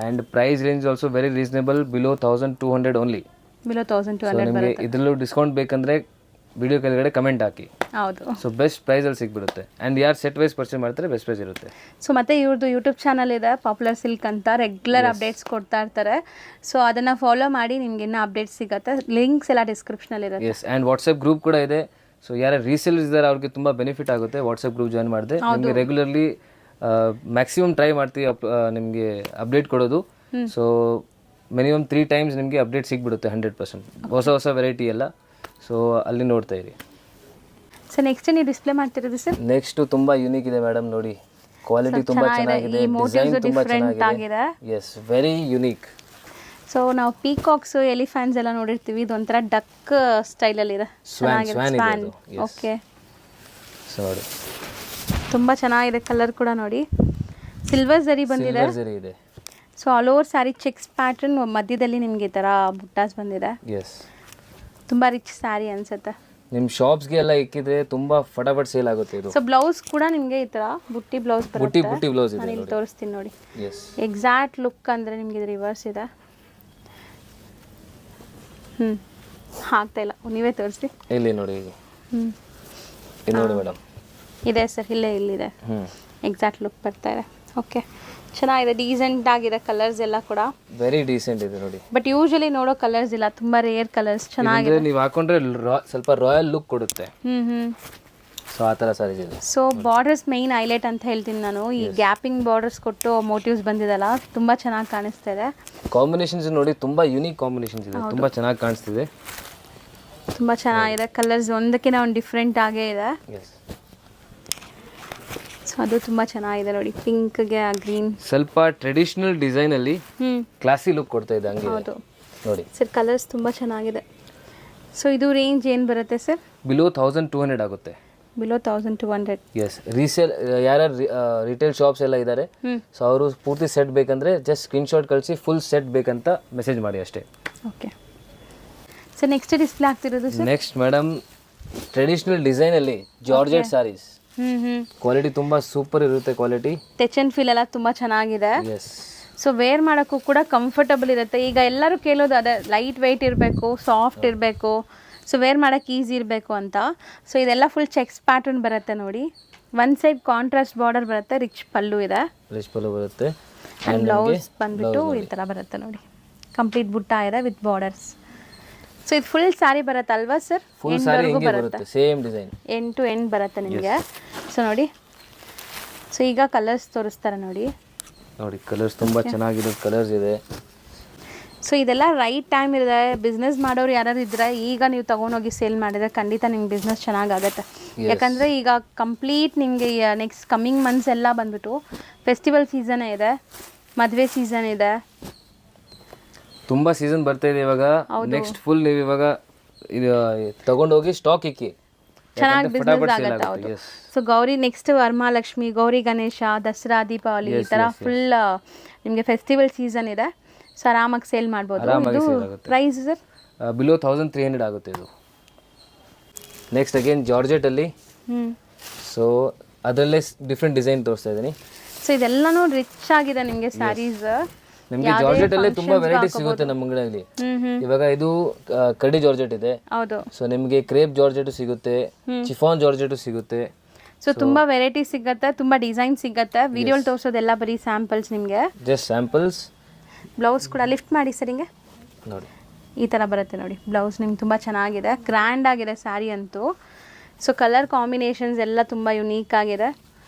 And price range also very reasonable, below 1200 only. Below 1200 ಬರುತ್ತೆ. ಇದರಲ್ಲೂ ಡಿಸ್ಕೌಂಟ್ ಬೇಕಂದ್ರೆ ವಿಡಿಯೋ ಕೆಳಗಡೆ ಕಮೆಂಟ್ ಹಾಕಿ. ಹೌದು. ಸೊ ಬೆಸ್ಟ್ ಪ್ರೈಸಲ್ಲಿ ಸಿಕ್ಬಿಡುತ್ತೆ. ಆ್ಯಂಡ್ ಯಾರು ಸೆಟ್ ವೈಸ್ ಪರ್ಚೇಸ್ ಮಾಡ್ತಾರೆ ಬೆಸ್ಟ್ ಪ್ರೈಸ್ ಇರುತ್ತೆ. ಸೊ ಮತ್ತೆ ಇವ್ರದ್ದು ಯೂಟ್ಯೂಬ್ ಚಾನಲ್ ಇದೆ, ಪಾಪ್ಯುಲರ್ ಸಿಲ್ಕ್ ಅಂತ, ರೆಗ್ಯುಲರ್ ಅಪ್ಡೇಟ್ಸ್ ಕೊಡ್ತಾ ಇರ್ತಾರೆ. ಸೊ ಅದನ್ನು ಫಾಲೋ ಮಾಡಿ, ನಿಮ್ಗೆ ಇನ್ನೂ ಅಪ್ಡೇಟ್ಸ್ ಸಿಗುತ್ತೆ. ಲಿಂಕ್ಸ್ ಎಲ್ಲ ಡಿಸ್ಕ್ರಿಪ್ಷನಲ್ಲಿ ಇರುತ್ತೆ. ಎಸ್, ಆ್ಯಂಡ್ ವಾಟ್ಸಪ್ ಗ್ರೂಪ್ ಕೂಡ ಇದೆ. ಸೊ ಯಾರು ರೀಸೇಲರ್ಸ್ ಇದ್ದಾರೆ ಅವ್ರಿಗೆ ತುಂಬ ಬೆನಿಫಿಟ್ ಆಗುತ್ತೆ ವಾಟ್ಸಪ್ ಗ್ರೂಪ್ ಜಾಯ್ನ್ ಮಾಡಿದೆ. ನಿಮಗೆ ರೆಗ್ಯುಲರ್ಲಿ ಮ್ಯಾಕ್ಸಿಮಮ್ ಟ್ರೈ ಮಾಡ್ತೀವಿ ನಿಮಗೆ ಅಪ್ಡೇಟ್ ಕೊಡೋದು. ಸೊ ಮಿನಿಮಮ್ 3 ಟೈಮ್ಸ್ ನಿಮಗೆ ಅಪ್ಡೇಟ್ ಸಿಗ್ಬಿಡುತ್ತೆ 100%. ಹೊಸ ಹೊಸ ವೆರೈಟಿ ಎಲ್ಲ. ಸೊ ಅಲ್ಲಿ ನೋಡ್ತಾ ಇರಿ. ಸರ್ ನೆಕ್ಸ್ಟ್ ನೀವು ಡಿಸ್ಪ್ಲೇ ಮಾಡ್ತಿರೋದು ಸರ್? ನೆಕ್ಸ್ಟ್ ತುಂಬ ಯೂನಿಕ್ ಇದೆ ಮೇಡಮ್, ನೋಡಿ ಕ್ವಾಲಿಟಿ ತುಂಬ ಚೆನ್ನಾಗಿದೆ, ಡಿಸೈನ್ ತುಂಬ ಚೆನ್ನಾಗಿದೆ. Yes, very unique. ಸೊ ನಾವು ಪೀಕಾಕ್ಸ್ ಎಲಿಫೆಂಟ್ಸ್ ಎಲ್ಲ ನೋಡಿರ್ತೀವಿ, ಇದೊಂಥರ ಡಕ್ ಸ್ಟೈಲಲ್ಲಿದೆ. ಚೆನ್ನಾಗಿದೆ. ಓಕೆ, ಸೊ ನೋಡಿ ತುಂಬ ಚೆನ್ನಾಗಿದೆ. ಕಲರ್ ಕೂಡ ನೋಡಿ ಸಿಲ್ವರ್ ಜರಿ ಬಂದಿದೆ. ಸಿಲ್ವರ್ ಜರಿ ಇದೆ. So all over sari cheques pattern, ಮಧ್ಯದಲ್ಲಿ ನಿಮಗೆ ಈ ಥರ ಬುಟ್ಟಾಸ್ ಬಂದಿದೆ. ಎಸ್, ತುಂಬ ರಿಚ್ ಸ್ಯಾರಿ ಅನ್ಸುತ್ತೆ. ನಿಮ್ಮ ಶಾಪ್ಸ್ಗೆ ಎಲ್ಲ ಇಕ್ಕಿದ್ರೆ ತುಂಬ ಫಟಾಫಟ್ ಸೇಲ್ ಆಗುತ್ತೆ ಇದು. ಸೊ ಬ್ಲೌಸ್ ಕೂಡ ನಿಮಗೆ ಈ ಥರ ಬುಟ್ಟಿ ಬ್ಲೌಸ್ ಬರುತ್ತೆ. ಬುಟ್ಟಿ ಬ್ಲೌಸ್ ಇದೆ. ನಾನು ಇಲ್ಲಿ ತೋರಿಸ್ತೀನಿ ನೋಡಿ. ಎಸ್, ಎಕ್ಸಾಕ್ಟ್ ಲುಕ್ ಅಂದರೆ ನಿಮಗೆ ಇದು ರಿವರ್ಸ್ ಇದೆ. ಆಗ್ತಾ ಇಲ್ಲ, ನೀವೇ ತೋರಿಸಿ. ಇಲ್ಲಿ ನೋಡಿ, ಇಲ್ಲಿ ನೋಡಿ ಮೇಡಮ್. ಇದೆ ಸರ್, ಇಲ್ಲಿದೆ. ಎಕ್ಸಾಕ್ಟ್ ಲುಕ್ ಬರ್ತಾ ಇದೆ. ಓಕೆ, ಚೆನ್ನಾಗಿದೆ, ಡೀಸೆಂಟ್ ಆಗಿದೆ. ಕಲರ್ಸ್ ಎಲ್ಲ ಕೂಡ ವೆರಿ ಡೀಸೆಂಟ್ ಇದೆ ನೋಡಿ. ಬಟ್ ಯೂಶಲಿ ನೋಡೋ ಕಲರ್ಸ್ ಇಲ್ಲ, ತುಂಬಾ ರೇರ್ ಕಲರ್ಸ್. ಚೆನ್ನಾಗಿದೆ. ನೀವು ಹಾಕೊಂಡ್ರೆ ಸ್ವಲ್ಪ ರಾಯಲ್ ಲುಕ್ ಕೊಡುತ್ತೆ. ಸೊ ಆ ಥರ ಸಾರೀಸ್ ಇದೆ. ಸೊ ಬಾರ್ಡರ್ಸ್ ಮೈನ್ ಹೈಲೈಟ್ ಅಂತ ಹೇಳ್ತೀನಿ ನಾನು. ಈ ಗ್ಯಾಪಿಂಗ್ ಬಾರ್ಡರ್ಸ್ ಕೊಟ್ಟು ಮೋಟಿವ್ಸ್ ಬಂದಿದಲ್ಲ, ತುಂಬಾ ಚೆನ್ನಾಗಿ ಕಾಣಿಸ್ತಾ ಇದೆ. ಕಾಂಬಿನೇಷನ್ಸ್ ನೋಡಿ, ತುಂಬಾ ಯೂನಿಕ್ ಕಾಂಬಿನೇಷನ್ಸ್ ಇದೆ, ತುಂಬಾ ಚೆನ್ನಾಗಿ ಕಾಣಿಸ್ತಿದೆ. ತುಂಬಾ ಚೆನ್ನಾಗಿದೆ. ಕಲರ್ಸ್ ಒಂದಕ್ಕಿಂತ ಒಂದು ಡಿಫ್ರೆಂಟ್ ಆಗೇ ಇದೆ. ಸೊ ಅದು ತುಂಬಾ ಚೆನ್ನಾಗಿದೆ ನೋಡಿ. ಪಿಂಕ್ಗೆ ಗ್ರೀನ್, ಸ್ವಲ್ಪ ಟ್ರೆಡಿಷನಲ್ ಡಿಸೈನ್ ಅಲ್ಲಿ ಕ್ಲಾಸಿ ಲುಕ್ ಕೊಡ್ತಾ ಇದೆ ಹಂಗೆ. ಹೌದು ನೋಡಿ ಸರ್, ಕಲರ್ಸ್ ತುಂಬಾ ಚೆನ್ನಾಗಿದೆ. ಸೊ ಇದು ರೇಂಜ್ ಏನು ಬರುತ್ತೆ ಸರ್? ಬಿಲೋ 1200 ಆಗುತ್ತೆ. ಬಿಲೋ 1200. ಎಸ್, ರೀಸೇಲ್ ಯಾರ್ಯಾರು ರಿಟೇಲ್ ಶಾಪ್ಸ್ ಎಲ್ಲ ಇದ್ದಾರೆ, ಸೊ ಅವರು ಪೂರ್ತಿ ಸೆಟ್ ಬೇಕಂದ್ರೆ ಜಸ್ಟ್ ಸ್ಕ್ರೀನ್ಶಾಟ್ ಕಳಿಸಿ ಫುಲ್ ಸೆಟ್ ಬೇಕಂತ ಮೆಸೇಜ್ ಮಾಡಿ ಅಷ್ಟೇ. ಓಕೆ ಸರ್, ನೆಕ್ಸ್ಟ್ ಡಿಸ್ಪ್ಲೇ ಆಗ್ತಿರೋದು sir? Next madam, traditional design ಅಲ್ಲಿ ಜಾರ್ಜೆಟ್ ಸಾರೀಸ್. ಕ್ವಾಲಿಟಿ ತುಂಬಾ ಸೂಪರ್ ಇರುತ್ತೆ. ಕ್ವಾಲಿಟಿ ಟಚ್ ಅಂಡ್ ಫೀಲ್ ಎಲ್ಲ ತುಂಬಾ ಚೆನ್ನಾಗಿದೆ. ಎಸ್, ಸೊ ವೇರ್ ಮಾಡೋಕ್ಕೂ ಕೂಡ ಕಂಫರ್ಟಬಲ್ ಇರುತ್ತೆ. ಈಗ ಎಲ್ಲರೂ ಕೇಳೋದು ಅದೇ, ಲೈಟ್ ವೆಯ್ಟ್ ಇರಬೇಕು, ಸಾಫ್ಟ್ ಇರಬೇಕು, ಸೊ ವೇರ್ ಮಾಡೋಕ್ಕೆ ಈಸಿ ಇರಬೇಕು ಅಂತ. ಸೊ ಇದೆಲ್ಲ ಫುಲ್ ಚೆಕ್ಸ್ ಪ್ಯಾಟರ್ನ್ ಬರುತ್ತೆ ನೋಡಿ. ಒನ್ ಸೈಡ್ ಕಾಂಟ್ರಾಸ್ಟ್ ಬಾರ್ಡರ್ ಬರುತ್ತೆ, ರಿಚ್ ಪಲ್ಲು ಇದೆ, ರಿಚ್ ಪಲ್ಲು ಬರುತ್ತೆ. ಆ್ಯಂಡ್ ಬ್ಲೌಸ್ ಬಂದ್ಬಿಟ್ಟು ಈ ಥರ ಬರುತ್ತೆ ನೋಡಿ. ಕಂಪ್ಲೀಟ್ ಬುಟ್ಟ ಇದೆ ವಿತ್ ಬಾರ್ಡರ್ಸ್. ಸೊ ಇದು ಫುಲ್ ಸ್ಯಾರಿ ಬರುತ್ತೆ ಅಲ್ವಾ ಸರ್? ಫುಲ್ ಸ್ಯಾರಿ ಹಿಂಗೆ ಬರುತ್ತೆ, same design end to end ಬರುತ್ತೆ ನಿಮಗೆ. ಸೊ ನೋಡಿ, ಸೊ ಈಗ ಕಲರ್ಸ್ ತೋರಿಸ್ತಾರೆ ನೋಡಿ. ನೋಡಿ ಕಲರ್ಸ್ ತುಂಬ ಚೆನ್ನಾಗಿರೋ ಕಲರ್ಸ್ ಇದೆ. ಸೊ ಇದೆಲ್ಲ ರೈಟ್ ಟೈಮ್ ಇದೆ. ಬಿಸ್ನೆಸ್ ಮಾಡೋರು ಯಾರು ಇದ್ರೆ ಈಗ ನೀವು ತೊಗೊಂಡೋಗಿ ಸೇಲ್ ಮಾಡಿದ್ರೆ ಖಂಡಿತ ನಿಮ್ಗೆ ಬಿಸ್ನೆಸ್ ಚೆನ್ನಾಗಾಗುತ್ತೆ. ಯಾಕಂದರೆ ಈಗ ಕಂಪ್ಲೀಟ್ ನಿಮಗೆ ನೆಕ್ಸ್ಟ್ ಕಮ್ಮಿಂಗ್ ಮಂತ್ಸ್ ಎಲ್ಲ ಬಂದ್ಬಿಟ್ಟು ಫೆಸ್ಟಿವಲ್ ಸೀಸನೇ ಇದೆ, ಮದುವೆ ಸೀಸನ್ ಇದೆ, ತುಂಬ ಸೀಸನ್ ಬರ್ತಾ ಇದೆ ಇವಾಗ. ನೆಕ್ಸ್ಟ್ ಫುಲ್ ನೀವು ಇವಾಗ ಇದು ತಗೊಂಡೋಗಿ ಸ್ಟಾಕ್ ಇಕ್ಕಿ, ಚೆನ್ನಾಗಿ ಬಿಸ್ನೆಸ್ ಆಗುತ್ತೆ. ಹೌದು. ಸೊ ಗೌರಿ ನೆಕ್ಸ್ಟ್ ವರಮಹಾಲಕ್ಷ್ಮಿ, ಗೌರಿ ಗಣೇಶ, ದಸರಾ, ದೀಪಾವಳಿ, ಈ ಥರ ಫುಲ್ ನಿಮಗೆ ಫೆಸ್ಟಿವಲ್ ಸೀಸನ್ ಇದೆ. ಸೊ ಆರಾಮಾಗಿ ಸೇಲ್ ಮಾಡ್ಬೋದು. Price sir? ಬಿಲೋ 1300 ಆಗುತ್ತೆ ಇದು. ನೆಕ್ಸ್ಟ್ ಅಗೇನ್ ಜಾರ್ಜೆಟ್ ಅಲ್ಲಿ. ಸೊ ಅದರಲ್ಲೇ ಡಿಫ್ರೆಂಟ್ ಡಿಸೈನ್ ತೋರಿಸ್ತಾ ಇದ್ದೀನಿ. ಸೊ ಇದೆಲ್ಲನೂ ರಿಚ್ ಆಗಿದೆ ನಿಮಗೆ ಸ್ಯಾರೀಸ್. ನಿಮಗೆ ಜಾರ್ಜೆಟ್ ಅಲ್ಲೇ ತುಂಬಾ ವೆರೈಟಿ ಸಿಗುತ್ತೆ ನಮ್ಮ ಅಂಗಡಿಯಲ್ಲಿ. ಇವಾಗ ಇದು ಕಡಿ ಜಾರ್ಜೆಟ್ ಇದೆ. ಹೌದು. ಸೊ ನಿಮಗೆ ಕ್ರೇಪ್ ಜಾರ್ಜೆಟ್ ಸಿಗುತ್ತೆ, ಚಿಫಾನ್ ಜಾರ್ಜೆಟ್ ಸಿಗುತ್ತೆ. ಸೊ ತುಂಬಾ ವೆರೈಟಿ ಸಿಗುತ್ತೆ, ತುಂಬಾ ಡಿಸೈನ್ ಸಿಗುತ್ತೆ. ವಿಡಿಯೋಲಿ ತೋರಿಸೋದೆಲ್ಲ ಬರೀ ಸ್ಯಾಂಪಲ್ಸ್ ನಿಮಗೆ, ಜಸ್ಟ್ ಸ್ಯಾಂಪಲ್ಸ್. ಬ್ಲೌಸ್ ಕೂಡ ಲಿಫ್ಟ್ ಮಾಡಿ ಸರ್, ಹಿಂಗೆ ನೋಡಿ ಈ ಥರ ಬರುತ್ತೆ ನೋಡಿ. ಬ್ಲೌಸ್ ನಿಮ್ಗೆ ತುಂಬ ಚೆನ್ನಾಗಿದೆ, ಗ್ರ್ಯಾಂಡ್ ಆಗಿದೆ ಸ್ಯಾರಿ ಅಂತೂ. ಸೊ ಕಲರ್ ಕಾಂಬಿನೇಷನ್ಸ್ ಎಲ್ಲ ತುಂಬ ಯುನೀಕ್ ಆಗಿದೆ.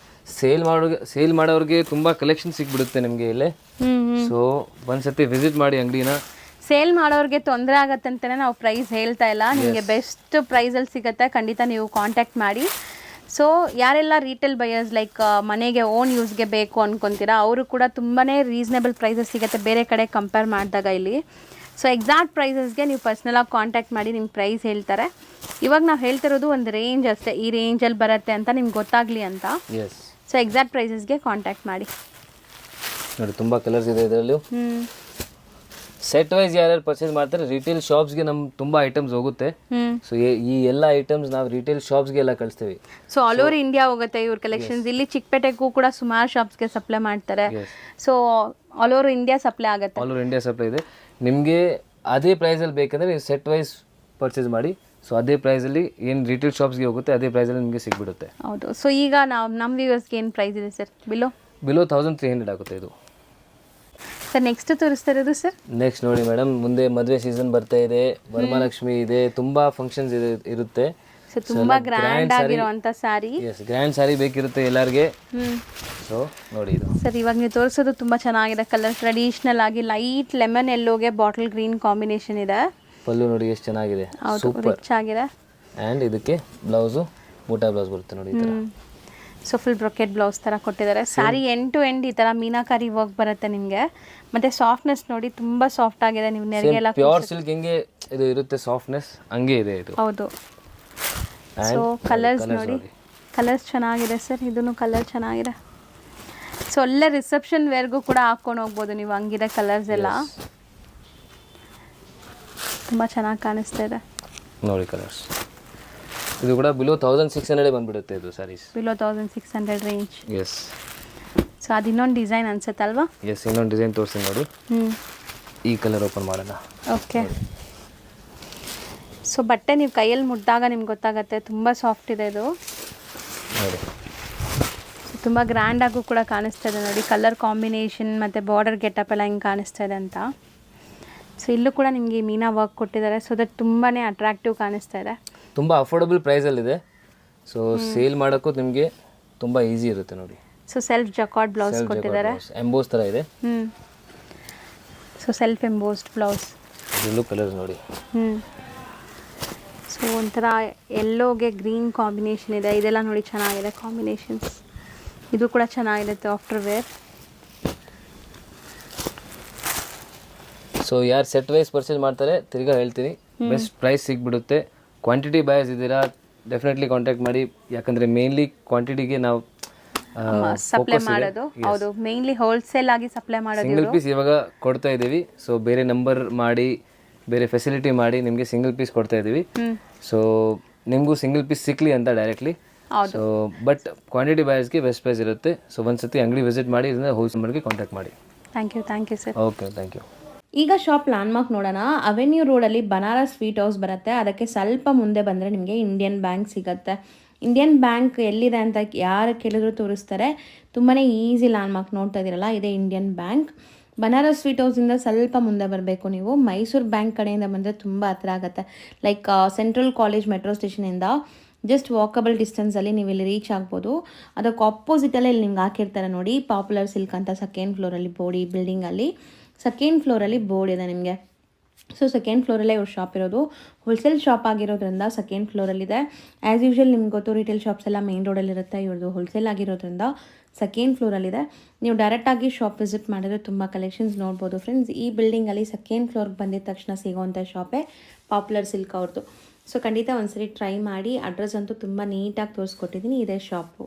ಸೇಲ್ ಮಾಡೋರಿಗೆ ತುಂಬ ಕಲೆಕ್ಷನ್ ಸಿಗ್ಬಿಡುತ್ತೆ ನಿಮಗೆ ಇಲ್ಲೇ. ಸೊ ಒಂದ್ಸತಿ ವಿಸಿಟ್ ಮಾಡಿ ಅಂಗಡಿನ. ಸೇಲ್ ಮಾಡೋರಿಗೆ ತೊಂದರೆ ಆಗತ್ತೆ ಅಂತಲೇ ನಾವು ಪ್ರೈಸ್ ಹೇಳ್ತಾ ಇಲ್ಲ, ನಿಮಗೆ ಬೆಸ್ಟ್ ಪ್ರೈಸಲ್ಲಿ ಸಿಗುತ್ತೆ. ಖಂಡಿತ ನೀವು ಕಾಂಟ್ಯಾಕ್ಟ್ ಮಾಡಿ. ಸೊ ಯಾರೆಲ್ಲ ರೀಟೇಲ್ ಬಯರ್ಸ್ ಲೈಕ್ ಮನೆಗೆ ಓನ್ ಯೂಸ್ಗೆ ಬೇಕು ಅಂದ್ಕೊತೀರಾ, ಅವರು ಕೂಡ ತುಂಬಾ ರೀಸನೇಬಲ್ ಪ್ರೈಸಸ್ ಸಿಗುತ್ತೆ ಬೇರೆ ಕಡೆ ಕಂಪೇರ್ ಮಾಡಿದಾಗ ಇಲ್ಲಿ. ಸೊ ಎಕ್ಸಾಕ್ಟ್ ಪ್ರೈಸಸ್ಗೆ ನೀವು ಪರ್ಸ್ನಲಾಗಿ ಕಾಂಟ್ಯಾಕ್ಟ್ ಮಾಡಿ ನಿಮ್ಮ ಪ್ರೈಸ್ ಹೇಳ್ತಾರೆ. ಇವಾಗ ನಾವು ಹೇಳ್ತಿರೋದು ಒಂದು ರೇಂಜ್ ಅಷ್ಟೇ, ಈ ರೇಂಜಲ್ಲಿ ಬರುತ್ತೆ ಅಂತ ನಿಮ್ಗೆ ಗೊತ್ತಾಗಲಿ ಅಂತ. ಸೊ ಎಕ್ಸಾಕ್ಟ್ ಪ್ರೈಸಸ್ಗೆ ಕಾಂಟ್ಯಾಕ್ಟ್ ಮಾಡಿ. ನೋಡಿ ತುಂಬ ಕಲರ್ಸ್ ಇದೆ ಇದರಲ್ಲಿ. ಸೆಟ್ ವೈಸ್ ಯಾರ್ಯಾರು ಪರ್ಚೇಸ್ ಮಾಡ್ತಾರೆ ರಿಟೇಲ್ ಶಾಪ್ಸ್ಗೆ ನಮ್ಗೆ ತುಂಬ ಐಟಮ್ಸ್ ಹೋಗುತ್ತೆ. ಸೊ ಈ ಎಲ್ಲ ಐಟಮ್ಸ್ ನಾವು ರಿಟೇಲ್ ಶಾಪ್ಸ್ಗೆ ಎಲ್ಲ ಕಳಿಸ್ತೀವಿ. ಸೊ ಆಲ್ ಓವರ್ ಇಂಡಿಯಾ ಹೋಗುತ್ತೆ ಇವ್ರ ಕಲೆಕ್ಷನ್ಸ್. ಇಲ್ಲಿ ಚಿಕ್ಕಪೇಟೆಗೂ ಕೂಡ ಸುಮಾರು ಶಾಪ್ಸ್ಗೆ ಸಪ್ಲೈ ಮಾಡ್ತಾರೆ. So all over India supply ಆಗುತ್ತೆ. ಆಲ್ ಓವರ್ ಇಂಡಿಯಾ ಸಪ್ಲೈ ಇದೆ. ನಿಮಗೆ ಅದೇ ಪ್ರೈಸಲ್ಲಿ ಬೇಕಂದರೆ ನೀವು ಸೆಟ್ ವೈಸ್ ಪರ್ಚೇಸ್ ಮಾಡಿ. ಸೊ ಅದೇ ಪ್ರೈಸಲ್ಲಿ ಏನು ರಿಟೇಲ್ ಶಾಪ್ಸ್ಗೆ ಹೋಗುತ್ತೆ ಅದೇ ಪ್ರೈಸಲ್ಲಿ ನಿಮಗೆ ಸಿಗ್ಬಿಡುತ್ತೆ. ಹೌದು. ಸೊ ಈಗ ನಮ್ಮ ವ್ಯೂವರ್ಸ್ಗೆ ಏನು ಪ್ರೈಸ್ ಇದೆ ಸರ್? ಬಿಲೋ 1300 ಆಗುತ್ತೆ ಇದು. ಸರ್ ನೆಕ್ಸ್ಟ್ ತೋರಿಸ್ತಾ ಇರೋದು ಸರ್? ನೆಕ್ಸ್ಟ್ ನೋಡಿ ಮೇಡಮ್, ಮುಂದೆ ಮದುವೆ ಸೀಸನ್ ಬರ್ತಾ ಇದೆ, ವರಮಹಾಲಕ್ಷ್ಮಿ ಇದೆ, ತುಂಬಾ ಫಂಕ್ಷನ್ಸ್ ಇರುತ್ತೆ. ಸೊ ತುಂಬಾ ಗ್ರ್ಯಾಂಡ್ ಆಗಿರುವಂತ ಸಾರಿ. ಎಸ್, ಗ್ರ್ಯಾಂಡ್ ಸಾರಿ ಬೇಕಿರುತ್ತೆ ಎಲ್ಲರಿಗೆ. ಸೊ ನೋಡಿ ಇದು ಸರ್ ಇವಾಗ ನೀವು ತೋರಿಸೋದು ತುಂಬ ಚೆನ್ನಾಗಿದೆ ಕಲರ್ ಟ್ರೆಡಿಷ್ನಲ್ ಆಗಿ ಲೈಟ್ ಲೆಮನ್ ಎಲ್ಲೋಗೆ ಬಾಟಲ್ ಗ್ರೀನ್ ಕಾಂಬಿನೇಷನ್ ಇದೆ. ಪಲ್ಲು ನೋಡಿ ಎಷ್ಟು ಚೆನ್ನಾಗಿದೆ, ಹೌದು ಸೂಪರ್. ರಿಚ್ ಆಗಿದೆ. ಆ್ಯಂಡ್ ಇದಕ್ಕೆ ಬ್ಲೌಸು ಬೂಟಾ ಬ್ಲೌಸ್ ಬರುತ್ತೆ ನೋಡಿ ಈ ಥರ. ಸೊ ಫುಲ್ ಬ್ರೊಕೆಟ್ ಬ್ಲೌಸ್ ಥರ ಕೊಟ್ಟಿದ್ದಾರೆ. ಸ್ಯಾರಿ ಎಂಡ್ ಟು ಎಂಡ್ ಈ ಥರ ಮೀನಾಕಾರಿ ವರ್ಕ್ ಬರುತ್ತೆ ನಿಮಗೆ. ಮತ್ತು ಸಾಫ್ಟ್ನೆಸ್ ನೋಡಿ ತುಂಬ ಸಾಫ್ಟ್ ಆಗಿದೆ. ನೀವು ನೆರಿಗೆಲ್ಲ ಪ್ಯೂರ್ ಸಿಲ್ಕ್ ಹೆಂಗೆ ಇದು ಇರುತ್ತೆ ಸಾಫ್ಟ್ನೆಸ್ ಹಂಗೆ ಇದೆ ಇದು. ಹೌದು. ಸೊ ಕಲರ್ಸ್ ನೋಡಿ, ಕಲರ್ಸ್ ಚೆನ್ನಾಗಿದೆ ಸರ್. ಇದೂ ಕಲರ್ ಚೆನ್ನಾಗಿದೆ. ಸೊ ಒಳ್ಳೆ ರಿಸೆಪ್ಷನ್ ವೇರ್ಗೂ ಕೂಡ ಹಾಕ್ಕೊಂಡು ಹೋಗ್ಬೋದು ನೀವು. ಹಂಗಿದೆ ಕಲರ್ಸ್ ಎಲ್ಲ ತುಂಬ ಚೆನ್ನಾಗಿ ಕಾಣಿಸ್ತಾ ಇದೆ ನೋಡಿ ಕಲರ್ಸ್. ಇದು ಕೂಡ ಬಿಲೋ 1600 ಬಂದ್ಬಿಡುತ್ತೆ ಇದು saris. Below 1600 range. Yes. So ಅದು ಇನ್ನೊಂದು ಡಿಸೈನ್ ಅನ್ಸುತ್ತಲ್ವಾ? ಎಸ್, ಇನ್ನೊಂದು ಡಿಸೈನ್ ತೋರಿಸಿ ನೋಡಿ. ಈ ಕಲರ್ ಓಪನ್ ಮಾಡೋಣ. ಓಕೆ. ಸೊ ಬಟ್ಟೆ ನೀವು ಕೈಯಲ್ಲಿ ಮುಟ್ಟಾಗ ನಿಮ್ಗೆ ಗೊತ್ತಾಗುತ್ತೆ ತುಂಬ ಸಾಫ್ಟ್ ಇದೆ ಇದು ನೋಡಿ. ತುಂಬ ಗ್ರ್ಯಾಂಡಾಗೂ ಕೂಡ ಕಾಣಿಸ್ತಾ ಇದೆ ನೋಡಿ. ಕಲರ್ ಕಾಂಬಿನೇಷನ್ ಮತ್ತು ಬಾರ್ಡರ್ ಗೆಟಪ್ ಎಲ್ಲ ಹಿಂಗೆ ಕಾಣಿಸ್ತಾ ಇದೆ ಅಂತ. ಸೊ ಇಲ್ಲೂ ಕೂಡ ನಿಮಗೆ ಮೀನಾ ವರ್ಕ್ ಕೊಟ್ಟಿದ್ದಾರೆ. ಸೊ ದಟ್ ತುಂಬಾ ಅಟ್ರಾಕ್ಟಿವ್ ಕಾಣಿಸ್ತಾ ಇದೆ. ತುಂಬ ಅಫೋರ್ಡಬಲ್ ಪ್ರೈಸಲ್ಲಿದೆ. ಸೊ ಸೇಲ್ ಮಾಡೋಕ್ಕೂ ನಿಮಗೆ ತುಂಬ ಈಸಿ ಇರುತ್ತೆ ನೋಡಿ. ಸೊ ಸೆಲ್ಫ್ ಜಕಾರ್ಡ್ ಬ್ಲೌಸ್ ಕೊಟ್ಟಿದ್ದಾರೆ. ಎಂಬೋಸ್ ಥರ ಇದೆ. So self embossed blouse. ಇದರಲ್ಲೂ ಕಲರ್ಸ್ ನೋಡಿ. ಸೊ ಒಂಥರ ಎಲ್ಲೋಗೆ ಗ್ರೀನ್ ಕಾಂಬಿನೇಷನ್ ಇದೆ. ಇದೆಲ್ಲ ನೋಡಿ ಚೆನ್ನಾಗಿದೆ ಕಾಂಬಿನೇಷನ್ಸ್. ಇದು ಕೂಡ ಚೆನ್ನಾಗಿದೆ ಆಫ್ಟರ್ ವೇರ್. ಸೊ ಯಾರು ಸೆಟ್ ವೈಸ್ ಪರ್ಚೇಸ್ ಮಾಡ್ತಾರೆ ತಿರ್ಗಾ ಹೇಳ್ತೀನಿ, ಬೆಸ್ಟ್ ಪ್ರೈಸ್ ಸಿಗ್ಬಿಡುತ್ತೆ. ಕ್ವಾಂಟಿಟಿ ಬಯಸ್ ಇದ್ದೀರಾ ಡೆಫಿನೆಟ್ಲಿ ಕಾಂಟ್ಯಾಕ್ಟ್ ಮಾಡಿ. ಯಾಕಂದರೆ ಮೇನ್ಲಿ ಕ್ವಾಂಟಿಟಿಗೆ ನಾವು ಸಪ್ಲೈ ಮಾಡೋದು. ಹೌದು, ಮೇನ್ಲಿ ಹೋಲ್ಸೇಲ್ ಆಗಿ ಸಪ್ಲೈ ಮಾಡೋದು. ಸಿಂಗಲ್ ಪೀಸ್ ಇವಾಗ ಕೊಡ್ತಾ ಇದ್ದೀವಿ. ಸೊ ಬೇರೆ ನಂಬರ್ ಮಾಡಿ ಬೇರೆ ಫೆಸಿಲಿಟಿ ಮಾಡಿ ನಿಮಗೆ ಸಿಂಗಲ್ ಪೀಸ್ ಕೊಡ್ತಾ ಇದ್ದೀವಿ. ಸೊ ನಿಮಗೂ ಸಿಂಗಲ್ ಪೀಸ್ ಸಿಕ್ಕಲಿ ಅಂತ ಡೈರೆಕ್ಟ್ಲಿ. ಸೊ ಬಟ್ ಕ್ವಾಂಟಿಟಿ ಬಯಸ್ಗೆ ಬೆಸ್ಟ್ ಪ್ರೈಸ್ ಇರುತ್ತೆ. ಸೊ ಒಂದ್ಸತಿ ಅಂಗಡಿ ವಿಸಿಟ್ ಮಾಡಿ, ಇದರಿಂದ ಹೋಲ್ಸೇಲ್ಗೆ ಕಾಂಟ್ಯಾಕ್ಟ್ ಮಾಡಿ. Thank you sir. Okay, thank you. ಈಗ ಶಾಪ್ ಲ್ಯಾಂಡ್ಮಾರ್ಕ್ ನೋಡೋಣ. ಅವೆನ್ಯೂ ರೋಡಲ್ಲಿ ಬನಾರಸ್ ಸ್ವೀಟ್ ಹೌಸ್ ಬರುತ್ತೆ. ಅದಕ್ಕೆ ಸ್ವಲ್ಪ ಮುಂದೆ ಬಂದರೆ ನಿಮಗೆ ಇಂಡಿಯನ್ ಬ್ಯಾಂಕ್ ಸಿಗುತ್ತೆ. ಇಂಡಿಯನ್ ಬ್ಯಾಂಕ್ ಎಲ್ಲಿದೆ ಅಂತ ಯಾರು ಕೇಳಿದ್ರು ತೋರಿಸ್ತಾರೆ. ತುಂಬಾ ಈಸಿ ಲ್ಯಾಂಡ್ಮಾರ್ಕ್ ನೋಡ್ತಾ ಇದ್ದೀರಲ್ಲ, ಇದೇ ಇಂಡಿಯನ್ ಬ್ಯಾಂಕ್. ಬನಾರಸ್ ಸ್ವೀಟ್ ಹೌಸಿಂದ ಸ್ವಲ್ಪ ಮುಂದೆ ಬರಬೇಕು ನೀವು. ಮೈಸೂರು ಬ್ಯಾಂಕ್ ಕಡೆಯಿಂದ ಬಂದರೆ ತುಂಬ ಹತ್ರ ಆಗುತ್ತೆ. ಲೈಕ್ ಸೆಂಟ್ರಲ್ ಕಾಲೇಜ್ ಮೆಟ್ರೋ ಸ್ಟೇಷನಿಂದ ಜಸ್ಟ್ ವಾಕಬಲ್ ಡಿಸ್ಟೆನ್ಸಲ್ಲಿ ನೀವು ಇಲ್ಲಿ ರೀಚ್ ಆಗ್ಬೋದು. ಅದಕ್ಕೆ ಆಪೋಸಿಟಲ್ಲೇ ಇಲ್ಲಿ ನಿಮ್ಗೆ ಹಾಕಿರ್ತಾರೆ ನೋಡಿ, ಪಾಪ್ಯುಲರ್ ಸಿಲ್ಕ್ ಅಂತ. ಸೆಕೆಂಡ್ ಫ್ಲೋರಲ್ಲಿ ಬೋರ್ಡ್, ಈ ಬಿಲ್ಡಿಂಗಲ್ಲಿ ಸೆಕೆಂಡ್ ಫ್ಲೋರಲ್ಲಿ ಬೋರ್ಡ್ ಇದೆ ನಿಮಗೆ. ಸೊ ಸೆಕೆಂಡ್ ಫ್ಲೋರಲ್ಲೇ ಇವ್ರ ಶಾಪ್ ಇರೋದು. ಹೋಲ್ಸೇಲ್ ಶಾಪ್ ಆಗಿರೋದ್ರಿಂದ ಸೆಕೆಂಡ್ ಫ್ಲೋರಲ್ಲಿದೆ. ಆ್ಯಸ್ ಯೂಶ್ವಲ್ ನಿಮ್ಗೆ ಗೊತ್ತು, ರಿಟೇಲ್ ಶಾಪ್ಸ್ ಎಲ್ಲ ಮೇನ್ ರೋಡಲ್ಲಿರುತ್ತೆ. ಇವ್ರದ್ದು ಹೋಲ್ಸೇಲ್ ಆಗಿರೋದ್ರಿಂದ ಸೆಕೆಂಡ್ ಫ್ಲೋರಲ್ಲಿದೆ. ನೀವು ಡೈರೆಕ್ಟಾಗಿ ಶಾಪ್ ವಿಸಿಟ್ ಮಾಡಿದ್ರೆ ತುಂಬ ಕಲೆಕ್ಷನ್ಸ್ ನೋಡ್ಬೋದು ಫ್ರೆಂಡ್ಸ್. ಈ ಬಿಲ್ಡಿಂಗಲ್ಲಿ ಸೆಕೆಂಡ್ ಫ್ಲೋರ್ಗೆ ಬಂದಿದ ತಕ್ಷಣ ಸಿಗೋವಂಥ ಶಾಪೇ ಪಾಪ್ಯುಲರ್ ಸಿಲ್ಕ್ ಅವ್ರದ್ದು. ಸೊ ಖಂಡಿತ ಒಂದ್ಸರಿ ಟ್ರೈ ಮಾಡಿ. ಅಡ್ರೆಸ್ ಅಂತೂ ತುಂಬ ನೀಟಾಗಿ ತೋರಿಸ್ಕೊಟ್ಟಿದ್ದೀನಿ. ಇದೇ ಶಾಪು.